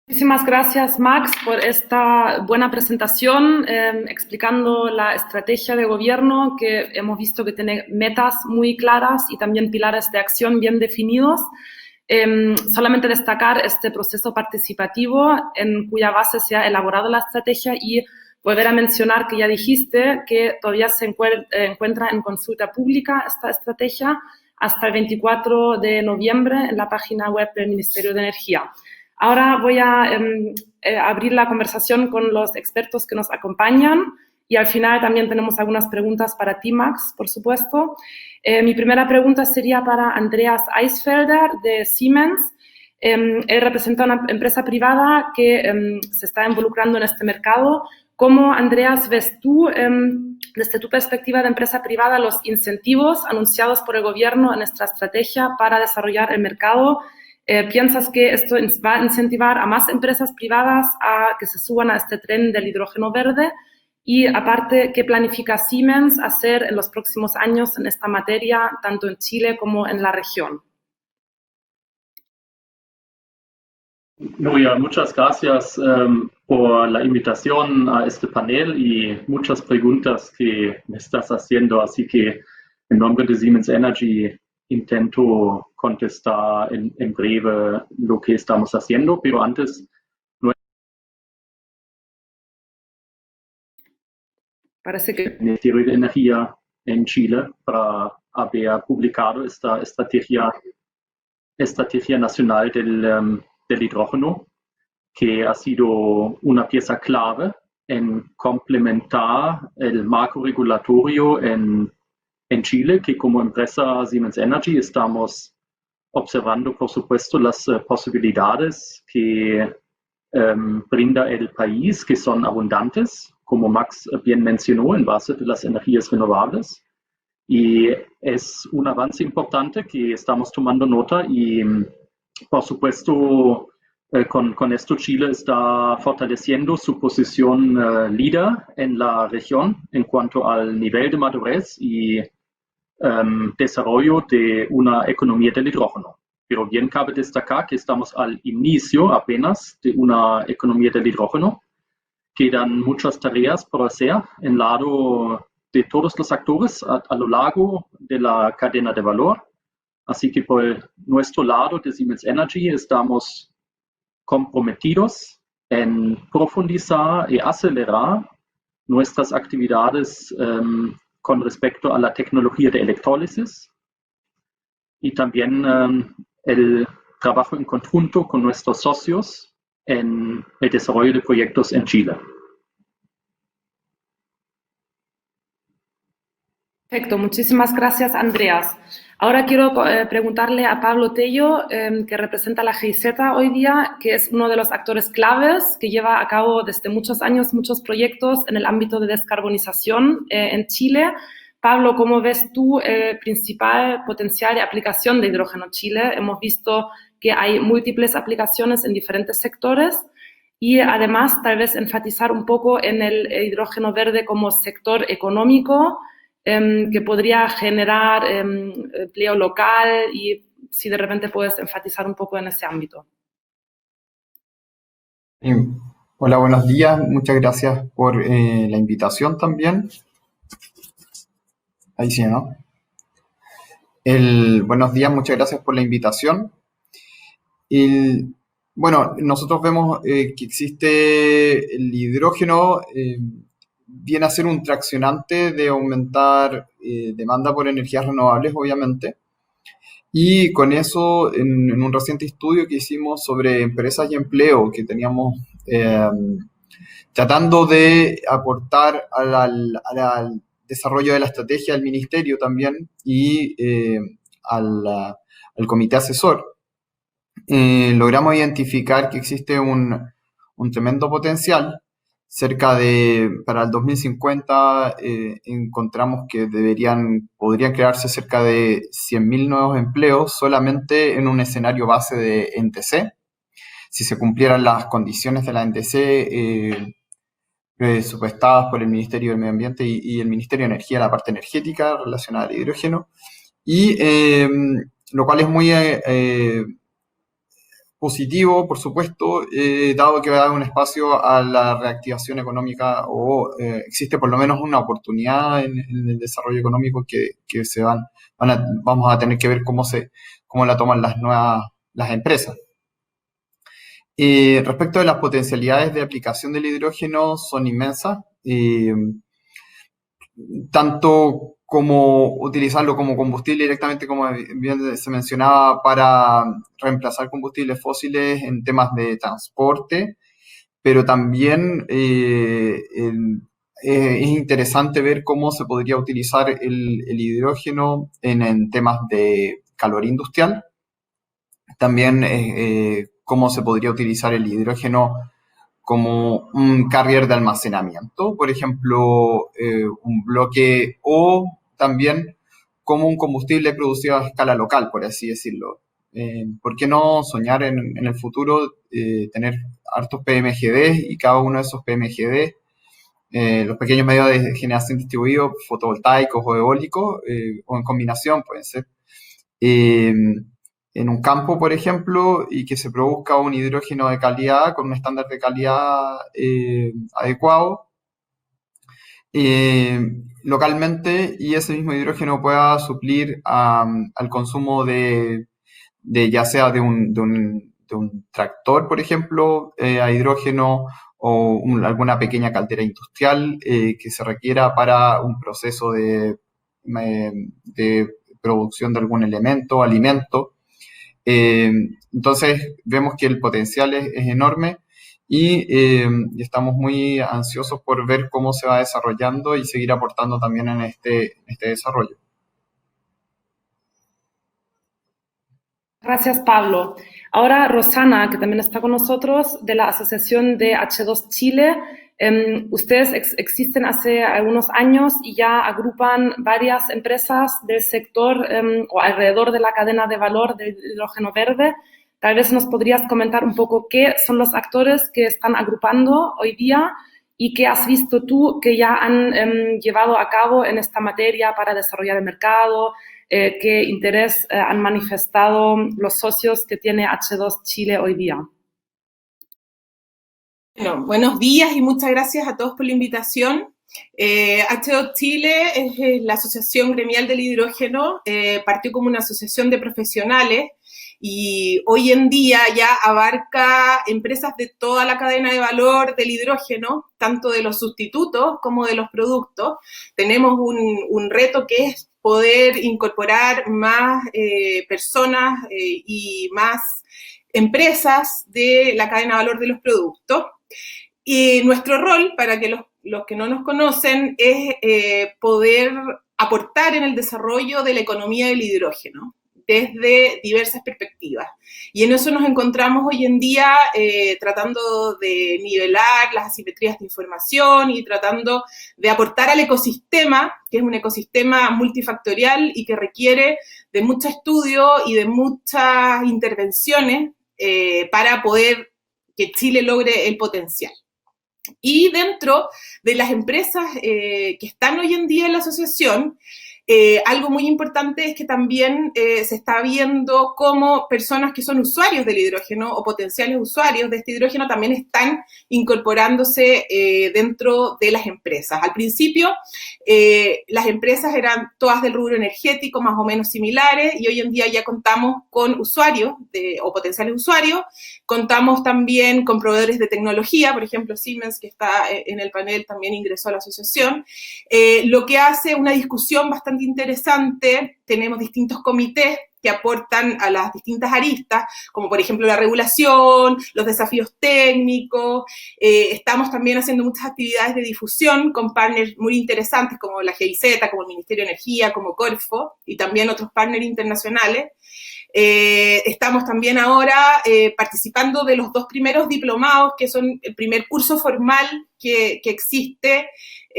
Muchísimas gracias, Max, por esta buena presentación explicando la estrategia de gobierno que hemos visto que tiene metas muy claras y también pilares de acción bien definidos. Solamente destacar este proceso participativo en cuya base se ha elaborado la estrategia y volver a mencionar que ya dijiste que todavía se encuentra en consulta pública esta estrategia hasta el 24 de noviembre en la página web del Ministerio de Energía. Ahora voy a abrir la conversación con los expertos que nos acompañan y al final también tenemos algunas preguntas para ti, Max, por supuesto. Mi primera pregunta sería para Andreas Eisfelder de Siemens. Él representa una empresa privada que se está involucrando en este mercado. ¿Cómo, Andreas, ves tú, desde tu perspectiva de empresa privada, los incentivos anunciados por el gobierno en esta estrategia para desarrollar el mercado? ¿Piensas que esto va a incentivar a más empresas privadas a que se suban a este tren del hidrógeno verde? Y aparte, ¿qué planifica Siemens hacer en los próximos años en esta materia, tanto en Chile como en la región? Nuria, muchas gracias por la invitación a este panel y muchas preguntas que me estás haciendo, así que en nombre de Siemens Energy intento contestar en breve lo que estamos haciendo, pero antes Parece que el Ministerio de Energía en Chile para haber publicado esta estrategia nacional del del hidrógeno, que ha sido una pieza clave en complementar el marco regulatorio en Chile, que como empresa Siemens Energy estamos observando, por supuesto, las posibilidades que brinda el país, que son abundantes, como Max bien mencionó, en base de las energías renovables. Y es un avance importante que estamos tomando nota y, por supuesto, con esto Chile está fortaleciendo su posición líder en la región en cuanto al nivel de madurez y desarrollo de una economía del hidrógeno. Pero bien cabe destacar que estamos al inicio apenas de una economía del hidrógeno. Quedan muchas tareas por hacer en lado de todos los actores a lo largo de la cadena de valor. Así que por nuestro lado de Siemens Energy estamos comprometidos en profundizar y acelerar nuestras actividades con respecto a la tecnología de electrólisis y también el trabajo en conjunto con nuestros socios en el desarrollo de proyectos en Chile. Perfecto, muchísimas gracias, Andreas. Ahora quiero preguntarle a Pablo Tello, que representa la GIZ hoy día, que es uno de los actores claves que lleva a cabo desde muchos años muchos proyectos en el ámbito de descarbonización en Chile. Pablo, ¿cómo ves tú el principal potencial de aplicación de hidrógeno en Chile? Hemos visto que hay múltiples aplicaciones en diferentes sectores y además tal vez enfatizar un poco en el hidrógeno verde como sector económico que podría generar empleo local y si de repente puedes enfatizar un poco en ese ámbito. Hola, buenos días. Muchas gracias por la invitación también. Ahí sí, ¿no? Buenos días, muchas gracias por la invitación. Bueno, nosotros vemos que existe el hidrógeno, viene a ser un traccionante de aumentar demanda por energías renovables, obviamente. Y con eso, en un reciente estudio que hicimos sobre empresas y empleo, que teníamos tratando de aportar al desarrollo de la estrategia del ministerio también y al comité asesor, logramos identificar que existe un tremendo potencial. Para el 2050 encontramos que podrían crearse cerca de 100.000 nuevos empleos solamente en un escenario base de NTC. Si se cumplieran las condiciones de la NTC presupuestadas por el Ministerio del Medio Ambiente y el Ministerio de Energía, la parte energética relacionada al hidrógeno, y lo cual es muy positivo, por supuesto, dado que va a dar un espacio a la reactivación económica o existe por lo menos una oportunidad en el desarrollo económico que vamos a tener que ver cómo la toman las empresas. Respecto de las potencialidades de aplicación del hidrógeno son inmensas, tanto como utilizarlo como combustible directamente, como bien se mencionaba, para reemplazar combustibles fósiles en temas de transporte, pero también es interesante ver cómo se podría utilizar el hidrógeno en temas de calor industrial. También cómo se podría utilizar el hidrógeno como un carrier de almacenamiento, por ejemplo, un bloque, o también como un combustible producido a escala local, por así decirlo. ¿Por qué no soñar en el futuro tener hartos PMGD y cada uno de esos PMGD, los pequeños medios de generación distribuidos, fotovoltaicos o eólicos, o en combinación pueden ser, en un campo, por ejemplo, y que se produzca un hidrógeno de calidad con un estándar de calidad adecuado localmente, y ese mismo hidrógeno pueda suplir al consumo de ya sea de un tractor, por ejemplo, a hidrógeno, o alguna pequeña caldera industrial que se requiera para un proceso de producción de algún elemento o alimento. Entonces vemos que el potencial es enorme y estamos muy ansiosos por ver cómo se va desarrollando y seguir aportando también en este desarrollo. Gracias, Pablo. Ahora, Rosana, que también está con nosotros, de la Asociación de H2 Chile. Ustedes existen hace algunos años y ya agrupan varias empresas del sector o alrededor de la cadena de valor del hidrógeno verde. Tal vez nos podrías comentar un poco qué son los actores que están agrupando hoy día y qué has visto tú que ya han llevado a cabo en esta materia para desarrollar el mercado, qué interés han manifestado los socios que tiene H2 Chile hoy día. Bueno, buenos días y muchas gracias a todos por la invitación. H2 Chile es la Asociación Gremial del Hidrógeno, partió como una asociación de profesionales y hoy en día ya abarca empresas de toda la cadena de valor del hidrógeno, tanto de los sustitutos como de los productos. Tenemos un reto que es poder incorporar más personas y más empresas de la cadena de valor de los productos. Y nuestro rol, para que los que no nos conocen, es poder aportar en el desarrollo de la economía del hidrógeno desde diversas perspectivas. Y en eso nos encontramos hoy en día tratando de nivelar las asimetrías de información y tratando de aportar al ecosistema, que es un ecosistema multifactorial y que requiere de mucho estudio y de muchas intervenciones para poder que Chile logre el potencial. Y dentro de las empresas que están hoy en día en la asociación, algo muy importante es que también se está viendo cómo personas que son usuarios del hidrógeno o potenciales usuarios de este hidrógeno también están incorporándose dentro de las empresas. Al principio, las empresas eran todas del rubro energético, más o menos similares, y hoy en día ya contamos con usuarios o potenciales usuarios. Contamos también con proveedores de tecnología, por ejemplo, Siemens, que está en el panel, también ingresó a la asociación, lo que hace una discusión bastante interesante. Tenemos distintos comités que aportan a las distintas aristas, como por ejemplo la regulación, los desafíos técnicos. Estamos también haciendo muchas actividades de difusión con partners muy interesantes como la GIZ, como el Ministerio de Energía, como Corfo, y también otros partners internacionales. Estamos también ahora participando de los 2 primeros diplomados, que son el primer curso formal que existe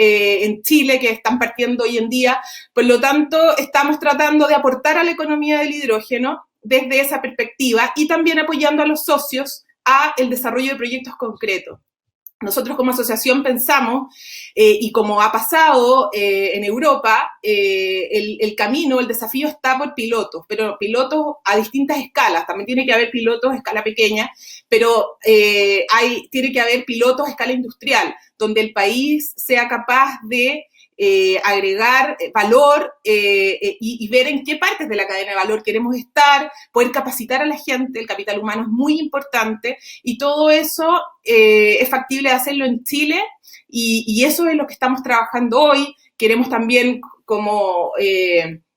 en Chile, que están partiendo hoy en día. Por lo tanto, estamos tratando de aportar a la economía del hidrógeno desde esa perspectiva y también apoyando a los socios a el desarrollo de proyectos concretos. Nosotros como asociación pensamos, y como ha pasado en Europa, el camino, el desafío está por pilotos, pero pilotos a distintas escalas. También tiene que haber pilotos a escala pequeña, pero tiene que haber pilotos a escala industrial, donde el país sea capaz de agregar valor y ver en qué partes de la cadena de valor queremos estar, poder capacitar a la gente. El capital humano es muy importante y todo eso es factible hacerlo en Chile y eso es lo que estamos trabajando hoy. Queremos también, como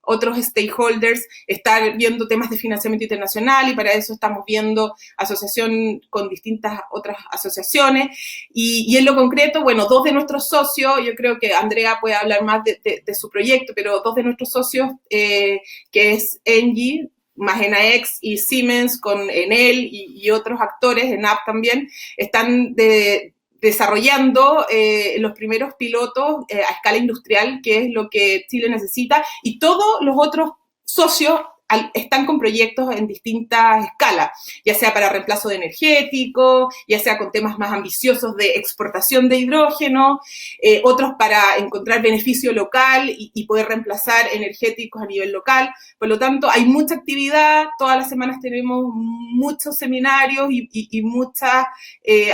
otros stakeholders, estar viendo temas de financiamiento internacional y para eso estamos viendo asociación con distintas otras asociaciones y en lo concreto, bueno, 2 de nuestros socios, yo creo que Andrea puede hablar más de su proyecto, pero 2 de nuestros socios, que es Engie, más Enaex y Siemens con Enel y otros actores, ENAP también, están desarrollando los primeros pilotos a escala industrial, que es lo que Chile necesita, y todos los otros socios están con proyectos en distintas escalas, ya sea para reemplazo de energético, ya sea con temas más ambiciosos de exportación de hidrógeno, otros para encontrar beneficio local y poder reemplazar energéticos a nivel local. Por lo tanto, hay mucha actividad, todas las semanas tenemos muchos seminarios y muchas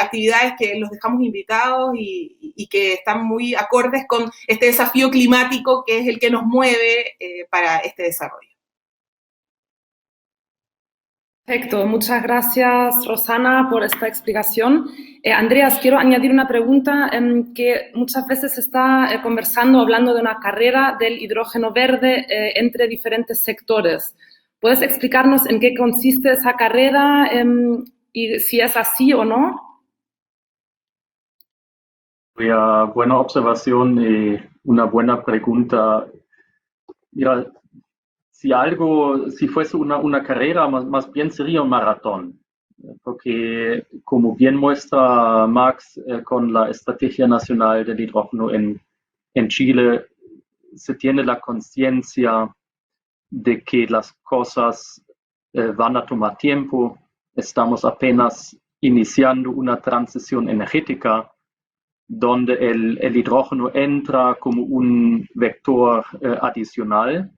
actividades que los dejamos invitados y que están muy acordes con este desafío climático que es el que nos mueve para este desarrollo. Perfecto, muchas gracias Rosana por esta explicación. Andreas, quiero añadir una pregunta que muchas veces se está conversando, hablando de una carrera del hidrógeno verde entre diferentes sectores. ¿Puedes explicarnos en qué consiste esa carrera y si es así o no? Buena observación y una buena pregunta. Mira, si fuese una carrera, más bien sería un maratón, porque como bien muestra Max con la Estrategia Nacional del Hidrógeno en Chile, se tiene la conciencia de que las cosas van a tomar tiempo. Estamos apenas iniciando una transición energética donde el hidrógeno entra como un vector adicional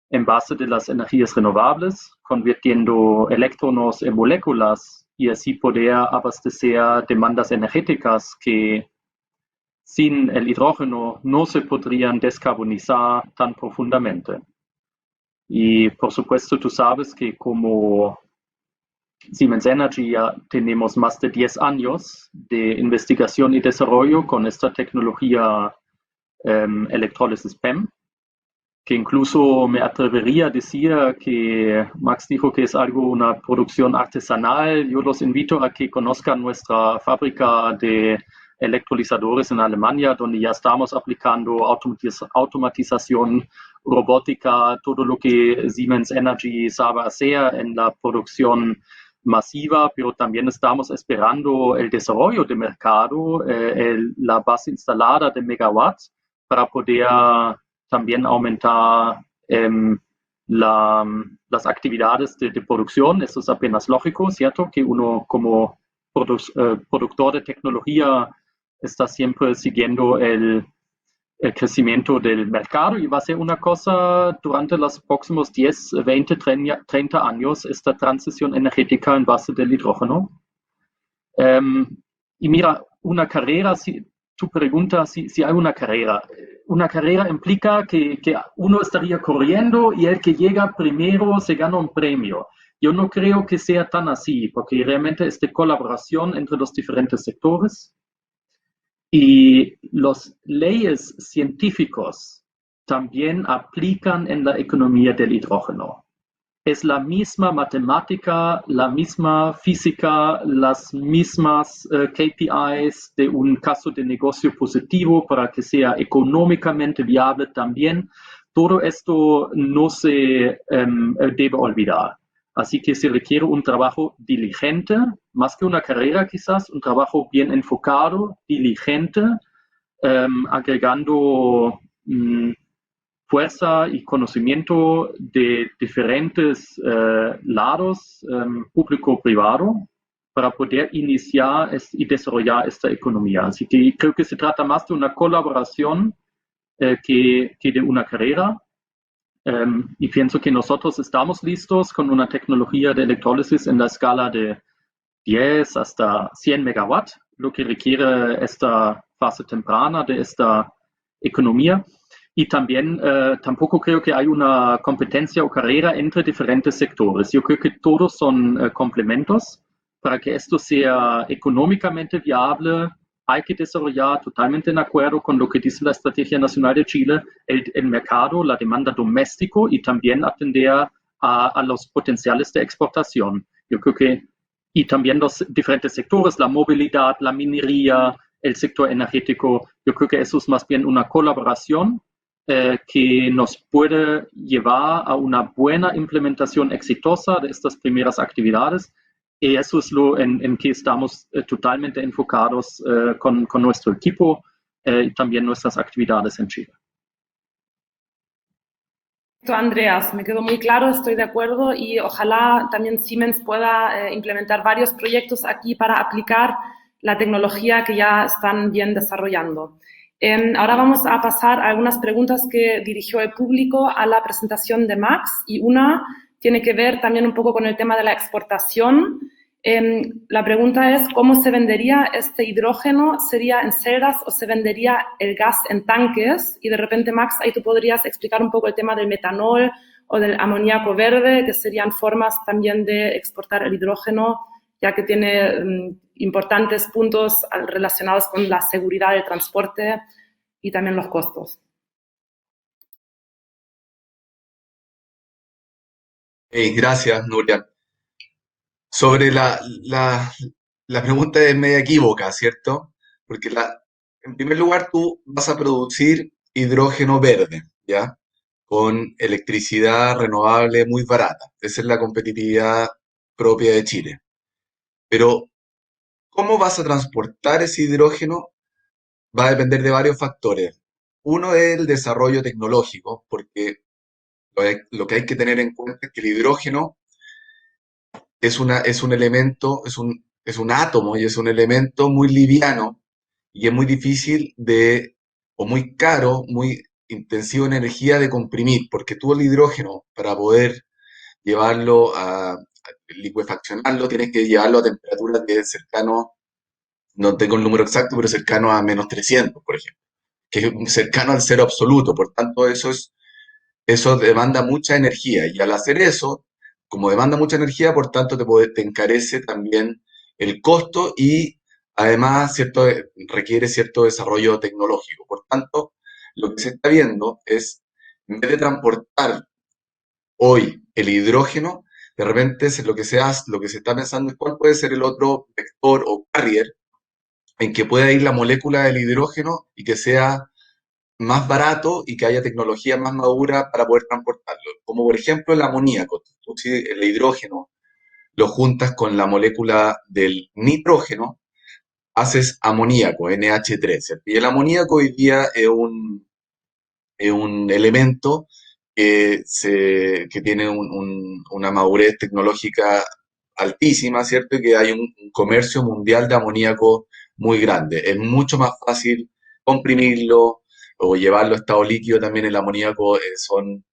en base de las energías renovables, convirtiendo electrones en moléculas y así poder abastecer demandas energéticas que sin el hidrógeno no se podrían descarbonizar tan profundamente. Y por supuesto, tú sabes que como Siemens Energy ya tenemos más de 10 años de investigación y desarrollo con esta tecnología electrólisis PEM, que incluso me atrevería a decir que Max dijo que es una producción artesanal. Yo los invito a que conozcan nuestra fábrica de electrolizadores en Alemania, donde ya estamos aplicando automatización, robótica, todo lo que Siemens Energy sabe hacer en la producción masiva, pero también estamos esperando el desarrollo de mercado, la base instalada de megawatts para poder también aumentar las actividades de producción. Eso es apenas lógico, ¿cierto? Que uno como productor de tecnología está siempre siguiendo el crecimiento del mercado y va a ser una cosa durante los próximos 10, 20, 30 años, esta transición energética en base del hidrógeno. Y mira, una carrera, tu pregunta si hay una carrera implica que uno estaría corriendo y el que llega primero se gana un premio. Yo no creo que sea tan así, porque realmente es de colaboración entre los diferentes sectores y las leyes científicas también aplican en la economía del hidrógeno. Es la misma matemática, la misma física, las mismas KPIs de un caso de negocio positivo para que sea económicamente viable también. Todo esto no se debe olvidar. Así que se requiere un trabajo diligente, más que una carrera quizás, un trabajo bien enfocado, diligente, agregando fuerza y conocimiento de diferentes lados, público-privado, para poder iniciar y desarrollar esta economía. Así que creo que se trata más de una colaboración que de una carrera. Y pienso que nosotros estamos listos con una tecnología de electrólisis en la escala de 10 hasta 100 megawatts, lo que requiere esta fase temprana de esta economía. Y también tampoco creo que hay una competencia o carrera entre diferentes sectores. Yo creo que todos son complementos. Para que esto sea económicamente viable, hay que desarrollar totalmente en acuerdo con lo que dice la Estrategia Nacional de Chile, el mercado, la demanda doméstico y también atender a los potenciales de exportación. Yo creo que, y también los diferentes sectores, la movilidad, la minería, el sector energético, yo creo que eso es más bien una colaboración que nos puede llevar a una buena implementación exitosa de estas primeras actividades. Y eso es lo en que estamos totalmente enfocados con nuestro equipo y también nuestras actividades en Chile. Andreas, me quedó muy claro, estoy de acuerdo y ojalá también Siemens pueda implementar varios proyectos aquí para aplicar la tecnología que ya están bien desarrollando. Ahora vamos a pasar a algunas preguntas que dirigió el público a la presentación de Max y una tiene que ver también un poco con el tema de la exportación. La pregunta es, ¿cómo se vendería este hidrógeno? ¿Sería en celdas o se vendería el gas en tanques? Y de repente, Max, ahí tú podrías explicar un poco el tema del metanol o del amoníaco verde, que serían formas también de exportar el hidrógeno, ya que tiene importantes puntos relacionados con la seguridad del transporte y también los costos. Hey, gracias, Nuria. Sobre la pregunta es media equívoca, ¿cierto? Porque en primer lugar tú vas a producir hidrógeno verde, ¿ya? Con electricidad renovable muy barata. Esa es la competitividad propia de Chile. Pero, ¿cómo vas a transportar ese hidrógeno? Va a depender de varios factores. Uno es el desarrollo tecnológico, porque lo que hay que tener en cuenta es que el hidrógeno es un elemento, es un átomo y es un elemento muy liviano y es muy difícil o muy caro, muy intensivo en energía de comprimir, porque tú el hidrógeno, para poder llevarlo a licuefaccionarlo, tienes que llevarlo a temperaturas de cercano, no tengo el número exacto, pero cercano a -300, por ejemplo, que es cercano al cero absoluto. Por tanto, eso demanda mucha energía y al hacer eso, como demanda mucha energía, por tanto te encarece también el costo y además requiere cierto desarrollo tecnológico. Por tanto, lo que se está viendo es, en vez de transportar hoy el hidrógeno, de repente lo que se está pensando es cuál puede ser el otro vector o carrier en que pueda ir la molécula del hidrógeno y que sea más barato y que haya tecnología más madura para poder transportarlo. Como por ejemplo el amoníaco. Tú si el hidrógeno lo juntas con la molécula del nitrógeno, haces amoníaco, NH3. ¿Cierto? Y el amoníaco hoy día es un elemento que tiene una madurez tecnológica altísima, ¿cierto? Y que hay un comercio mundial de amoníaco muy grande. Es mucho más fácil comprimirlo o llevarlo a estado líquido también. El amoníaco no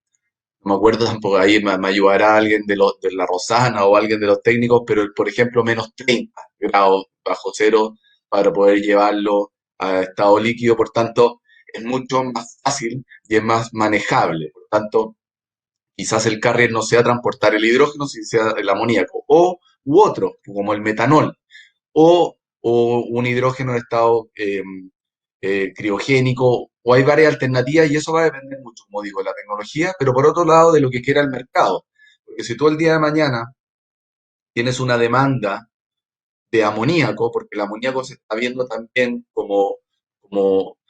me acuerdo tampoco, ahí me ayudará alguien de la Rosana o alguien de los técnicos, pero por ejemplo -30 grados bajo cero para poder llevarlo a estado líquido. Por tanto, es mucho más fácil y es más manejable. Por tanto, quizás el carrier no sea transportar el hidrógeno, sino sea el amoníaco, u otro, como el metanol, o un hidrógeno en estado criogénico, o hay varias alternativas y eso va a depender mucho, como digo, de la tecnología, pero por otro lado de lo que quiera el mercado. Porque si tú el día de mañana tienes una demanda de amoníaco, porque el amoníaco se está viendo también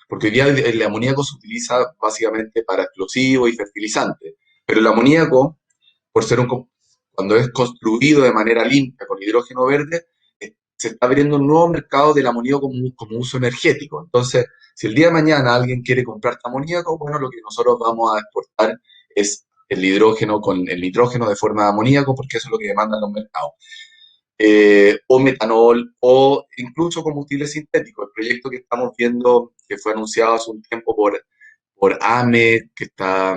porque hoy día el amoníaco se utiliza básicamente para explosivos y fertilizantes, pero el amoníaco, por ser cuando es construido de manera limpia con hidrógeno verde, se está abriendo un nuevo mercado del amoníaco como uso energético. Entonces, si el día de mañana alguien quiere comprar amoníaco, bueno, lo que nosotros vamos a exportar es el hidrógeno con el nitrógeno de forma de amoníaco, porque eso es lo que demandan los mercados. O metanol, o incluso combustibles sintéticos. El proyecto que estamos viendo, que fue anunciado hace un tiempo por AME, que está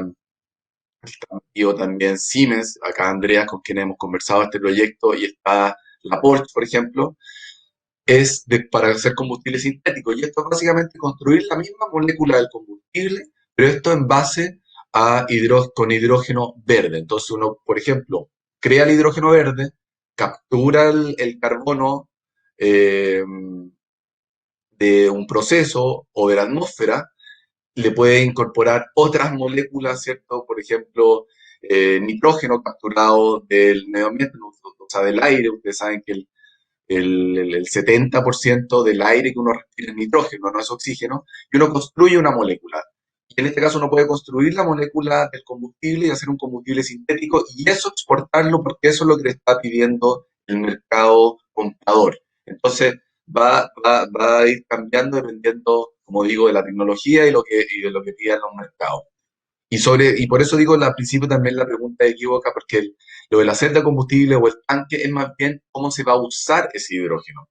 metido también Siemens, acá Andreas, con quien hemos conversado este proyecto, y está la Porsche, por ejemplo, para hacer combustible sintético. Y esto es básicamente construir la misma molécula del combustible, pero esto en base con hidrógeno verde. Entonces uno, por ejemplo, crea el hidrógeno verde, captura el carbono eh, de un proceso o de la atmósfera, le puede incorporar otras moléculas, ¿cierto? Por ejemplo, nitrógeno capturado del medio ambiente, o sea, del aire. Ustedes saben que el 70% del aire que uno respira es nitrógeno, no es oxígeno, y uno construye una molécula. Y en este caso uno puede construir la molécula del combustible y hacer un combustible sintético y eso exportarlo porque eso es lo que le está pidiendo el mercado comprador. Entonces va a ir cambiando dependiendo, como digo, de la tecnología y de lo que pidan los mercados. Y por eso digo al principio también la pregunta es equívoca, porque lo de la celda de combustible o el tanque es más bien cómo se va a usar ese hidrógeno.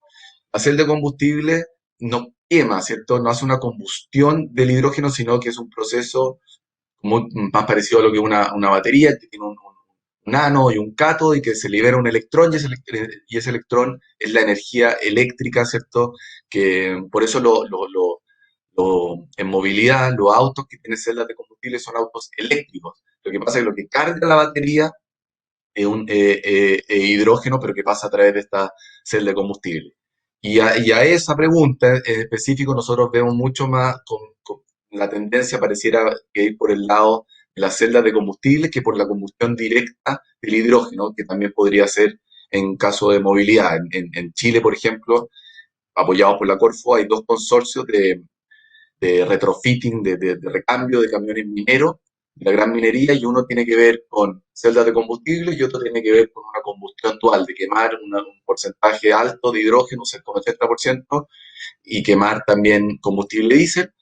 La celda de combustible no quema, ¿cierto? No hace una combustión del hidrógeno, sino que es un proceso más parecido a lo que es una batería, que tiene un ánodo y un cátodo y que se libera un electrón y ese electrón es la energía eléctrica, ¿cierto? Que por eso en movilidad, los autos que tienen celdas de combustible son autos eléctricos. Lo que pasa es que lo que carga la batería es un hidrógeno, pero que pasa a través de esta celda de combustible. Y a esa pregunta en específico nosotros vemos mucho más, con la tendencia pareciera que ir por el lado en las celdas de combustible que por la combustión directa del hidrógeno, que también podría ser en caso de movilidad. En Chile, por ejemplo, apoyados por la Corfo, hay dos consorcios de retrofitting, de recambio de camiones mineros, de la gran minería, y uno tiene que ver con celdas de combustible y otro tiene que ver con una combustión dual, de quemar un porcentaje alto de hidrógeno, cerca del 80%, y quemar también combustible diésel.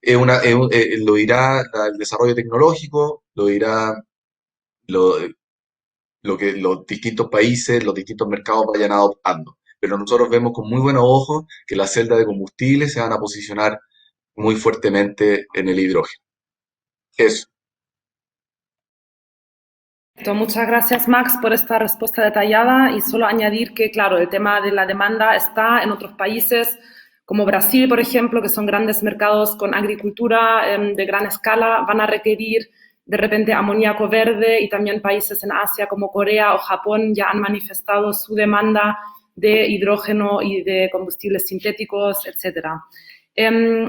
Lo dirá el desarrollo tecnológico, lo dirá lo, lo que los distintos países, los distintos mercados vayan adoptando. Pero nosotros vemos con muy buenos ojos que las celdas de combustible se van a posicionar muy fuertemente en el hidrógeno. Eso. Muchas gracias, Max, por esta respuesta detallada y solo añadir que, claro, el tema de la demanda está en otros países como Brasil, por ejemplo, que son grandes mercados con agricultura de gran escala, van a requerir de repente amoníaco verde, y también países en Asia como Corea o Japón ya han manifestado su demanda de hidrógeno y de combustibles sintéticos, etcétera.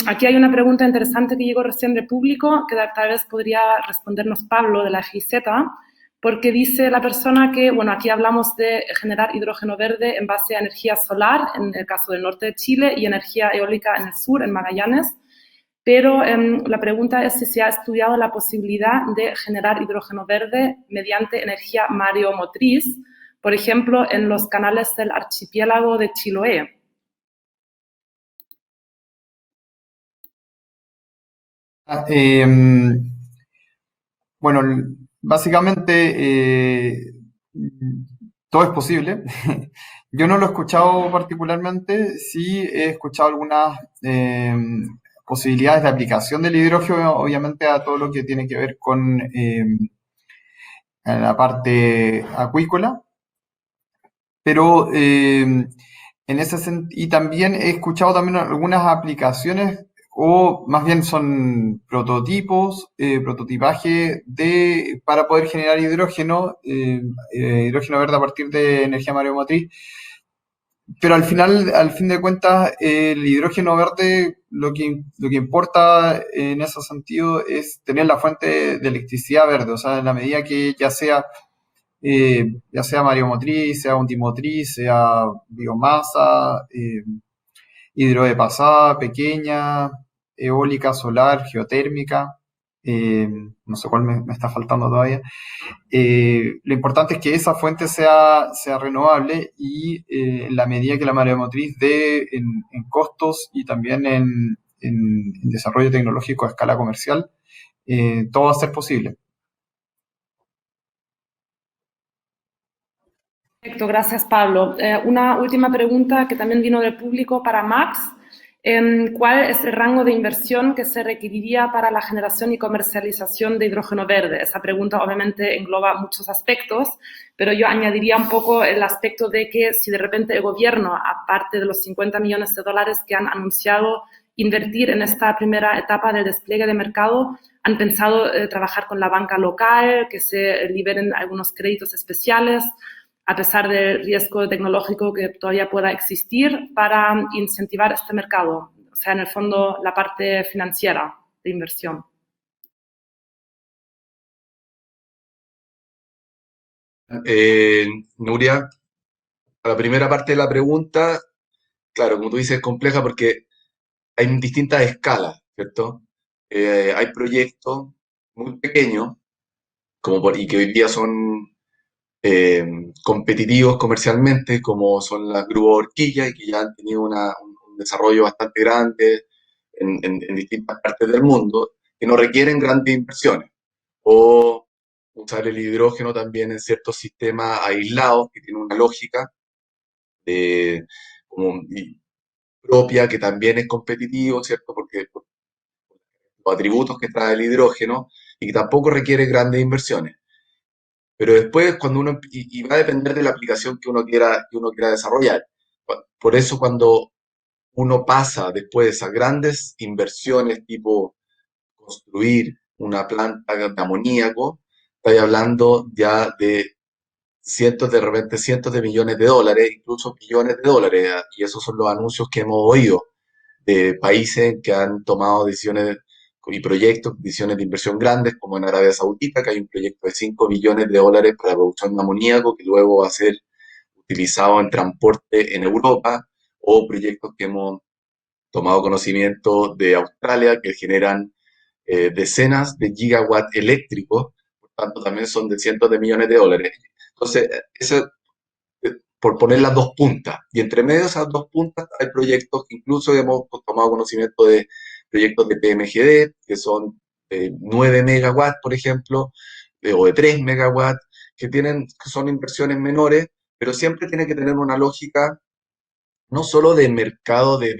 Aquí hay una pregunta interesante que llegó recién de público, que tal vez podría respondernos Pablo de la GIZ, porque dice la persona que, bueno, aquí hablamos de generar hidrógeno verde en base a energía solar, en el caso del norte de Chile, y energía eólica en el sur, en Magallanes, pero la pregunta es si se ha estudiado la posibilidad de generar hidrógeno verde mediante energía mareomotriz, por ejemplo, en los canales del archipiélago de Chiloé. Bueno, básicamente todo es posible. Yo no lo he escuchado particularmente, sí he escuchado algunas posibilidades de aplicación del hidrógeno, obviamente a todo lo que tiene que ver con la parte acuícola, pero y también he escuchado también algunas aplicaciones, o más bien son prototipos, prototipaje para poder generar hidrógeno, hidrógeno verde a partir de energía mareomotriz. Pero al final, al fin de cuentas, el hidrógeno verde, lo que importa en ese sentido es tener la fuente de electricidad verde, o sea, en la medida que ya sea mareomotriz, sea undimotriz, sea biomasa, hidro de pasada, pequeña, eólica, solar, geotérmica, no sé cuál me está faltando todavía. Lo importante es que esa fuente sea renovable, y en la medida que la mareomotriz dé en costos y también en desarrollo tecnológico a escala comercial, todo va a ser posible. Perfecto, gracias Pablo. Una última pregunta que también vino del público para Max. ¿Cuál es el rango de inversión que se requeriría para la generación y comercialización de hidrógeno verde? Esa pregunta obviamente engloba muchos aspectos, pero yo añadiría un poco el aspecto de que si de repente el gobierno, aparte de los 50 millones de dólares que han anunciado invertir en esta primera etapa del despliegue de mercado, han pensado trabajar con la banca local, que se liberen algunos créditos especiales, a pesar del riesgo tecnológico que todavía pueda existir, para incentivar este mercado, o sea, en el fondo, la parte financiera de inversión. Nuria, a la primera parte de la pregunta, claro, como tú dices, es compleja porque hay distintas escalas, ¿cierto? Hay proyectos muy pequeños, y que hoy día son competitivos comercialmente, como son las grúas horquilla, y que ya han tenido un desarrollo bastante grande en distintas partes del mundo, que no requieren grandes inversiones. O usar el hidrógeno también en ciertos sistemas aislados, que tienen una lógica de, propia, que también es competitivo, ¿cierto? Porque por los atributos que trae el hidrógeno, y que tampoco requiere grandes inversiones. Pero después, cuando y va a depender de la aplicación que uno quiera desarrollar. Por eso, cuando uno pasa después de esas grandes inversiones, tipo construir una planta de amoníaco, está hablando ya de de repente cientos de millones de dólares, incluso billones de dólares, y esos son los anuncios que hemos oído de países que han tomado decisiones y proyectos, decisiones de inversión grandes, como en Arabia Saudita, que hay un proyecto de $5 billones para la producción de amoníaco, que luego va a ser utilizado en transporte en Europa, o proyectos que hemos tomado conocimiento de Australia, que generan decenas de gigawatts eléctricos, por tanto también son de cientos de millones de dólares. Entonces, eso por poner las dos puntas. Y entre medio de esas dos puntas hay proyectos que incluso hemos tomado conocimiento de proyectos de PMGD, que son 9 megawatts, por ejemplo, o de 3 megawatts, que son inversiones menores, pero siempre tiene que tener una lógica no solo de mercado de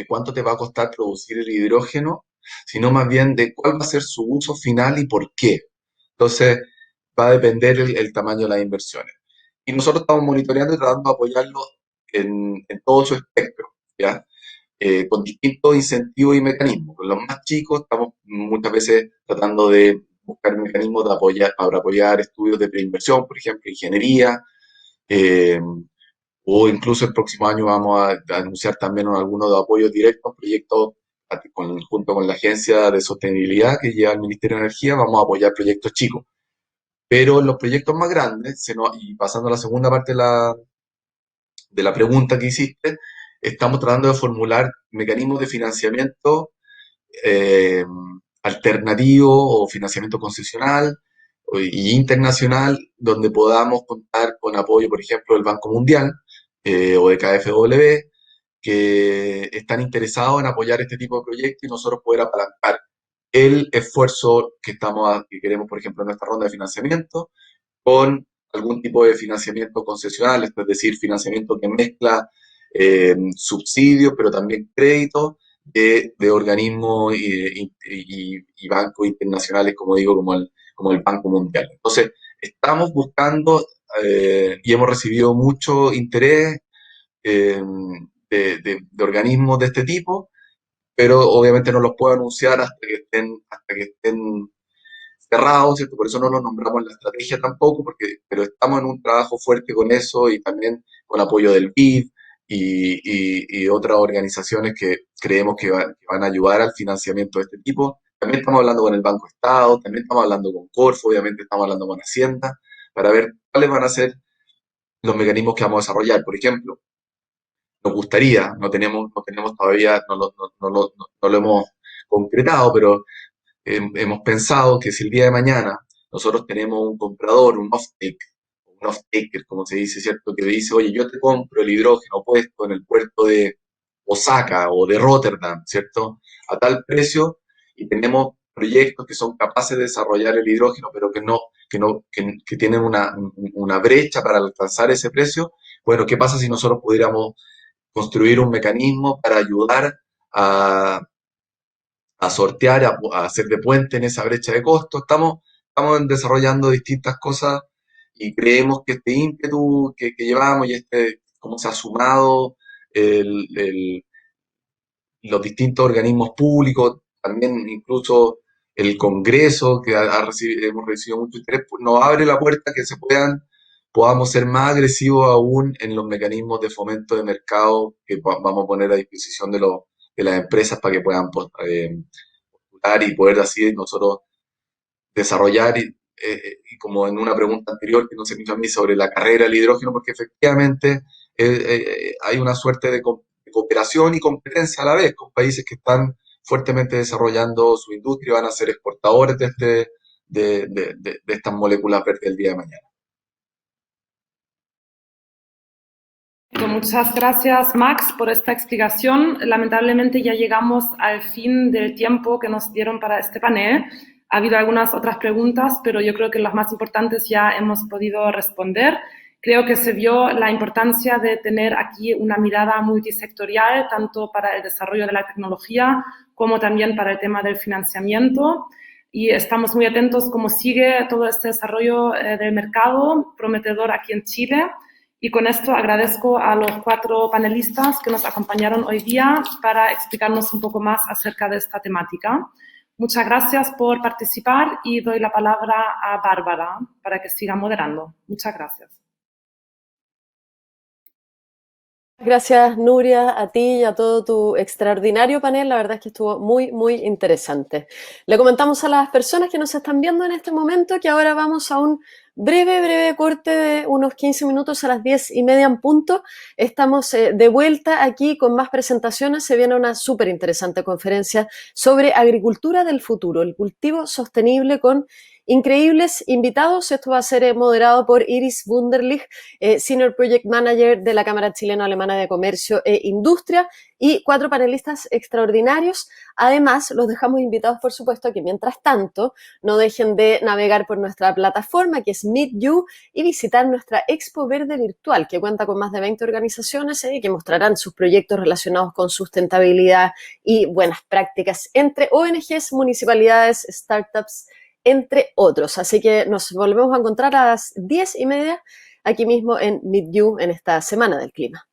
cuánto te va a costar producir el hidrógeno, sino más bien de cuál va a ser su uso final y por qué. Entonces, va a depender el tamaño de las inversiones. Y nosotros estamos monitoreando y tratando de apoyarlo en todo su espectro, ¿ya? Con distintos incentivos y mecanismos. Con los más chicos estamos muchas veces tratando de buscar mecanismos para apoyar estudios de preinversión, por ejemplo, ingeniería, eh, o incluso el próximo año vamos a anunciar también algunos de apoyos directos, proyectos junto con la Agencia de Sostenibilidad que lleva el Ministerio de Energía, vamos a apoyar proyectos chicos. Pero en los proyectos más grandes, y pasando a la segunda parte de la pregunta que hiciste, estamos tratando de formular mecanismos de financiamiento eh, alternativo o financiamiento concesional y internacional, donde podamos contar con apoyo, por ejemplo, del Banco Mundial o de KfW, que están interesados en apoyar este tipo de proyectos y nosotros poder apalancar el esfuerzo que queremos, por ejemplo, en nuestra ronda de financiamiento, con algún tipo de financiamiento concesional, es decir, financiamiento que mezcla subsidios, pero también créditos de organismos y bancos internacionales, como digo, como el Banco Mundial. Entonces, estamos buscando y hemos recibido mucho interés eh, de organismos de este tipo, pero obviamente no los puedo anunciar hasta que estén cerrados, ¿cierto? Por eso no los nombramos en la estrategia tampoco, pero estamos en un trabajo fuerte con eso y también con apoyo del BID y otras organizaciones que creemos que van a ayudar al financiamiento de este tipo. También estamos hablando con el Banco Estado, también estamos hablando con Corfo, obviamente estamos hablando con Hacienda, para ver cuáles van a ser los mecanismos que vamos a desarrollar. Por ejemplo, nos gustaría, no tenemos todavía, no lo hemos concretado, pero hemos pensado que si el día de mañana nosotros tenemos un comprador, un off-taker, como se dice, ¿cierto? Que dice, oye, yo te compro el hidrógeno puesto en el puerto de Osaka o de Rotterdam, ¿cierto? A tal precio y tenemos proyectos que son capaces de desarrollar el hidrógeno, pero que tienen una brecha para alcanzar ese precio. Bueno, ¿qué pasa si nosotros pudiéramos construir un mecanismo para ayudar a sortear, a hacer de puente en esa brecha de costo? Estamos desarrollando distintas cosas y creemos que este ímpetu que llevamos y cómo se ha sumado el, los distintos organismos públicos, también incluso el Congreso, que hemos recibido mucho interés, pues nos abre la puerta que podamos ser más agresivos aún en los mecanismos de fomento de mercado que vamos a poner a disposición de las empresas para que puedan postular y poder así nosotros desarrollar y como en una pregunta anterior que no se me hizo a mí sobre la carrera del hidrógeno, porque efectivamente hay una suerte de cooperación y competencia a la vez con países que están fuertemente desarrollando su industria y van a ser exportadores de estas moléculas verdes el día de mañana. Muchas gracias, Max, por esta explicación. Lamentablemente ya llegamos al fin del tiempo que nos dieron para este panel. Ha habido algunas otras preguntas, pero yo creo que las más importantes ya hemos podido responder. Creo que se vio la importancia de tener aquí una mirada multisectorial, tanto para el desarrollo de la tecnología como también para el tema del financiamiento. Y estamos muy atentos cómo sigue todo este desarrollo del mercado prometedor aquí en Chile. Y con esto agradezco a los 4 panelistas que nos acompañaron hoy día para explicarnos un poco más acerca de esta temática. Muchas gracias por participar y doy la palabra a Bárbara para que siga moderando. Muchas gracias. Gracias, Nuria, a ti y a todo tu extraordinario panel. La verdad es que estuvo muy, muy interesante. Le comentamos a las personas que nos están viendo en este momento que ahora vamos a un breve corte de unos 15 minutos a las 10:30 en punto. Estamos de vuelta aquí con más presentaciones. Se viene una súper interesante conferencia sobre agricultura del futuro, el cultivo sostenible con increíbles invitados. Esto va a ser moderado por Iris Wunderlich, Senior Project Manager de la Cámara Chileno-Alemana de Comercio e Industria, y 4 panelistas extraordinarios. Además, los dejamos invitados, por supuesto, a que mientras tanto no dejen de navegar por nuestra plataforma, que es MeetYou, y visitar nuestra Expo Verde Virtual, que cuenta con más de 20 organizaciones que mostrarán sus proyectos relacionados con sustentabilidad y buenas prácticas entre ONGs, municipalidades, startups, entre otros. Así que nos volvemos a encontrar a las 10:30 aquí mismo en MeetYou en esta Semana del Clima.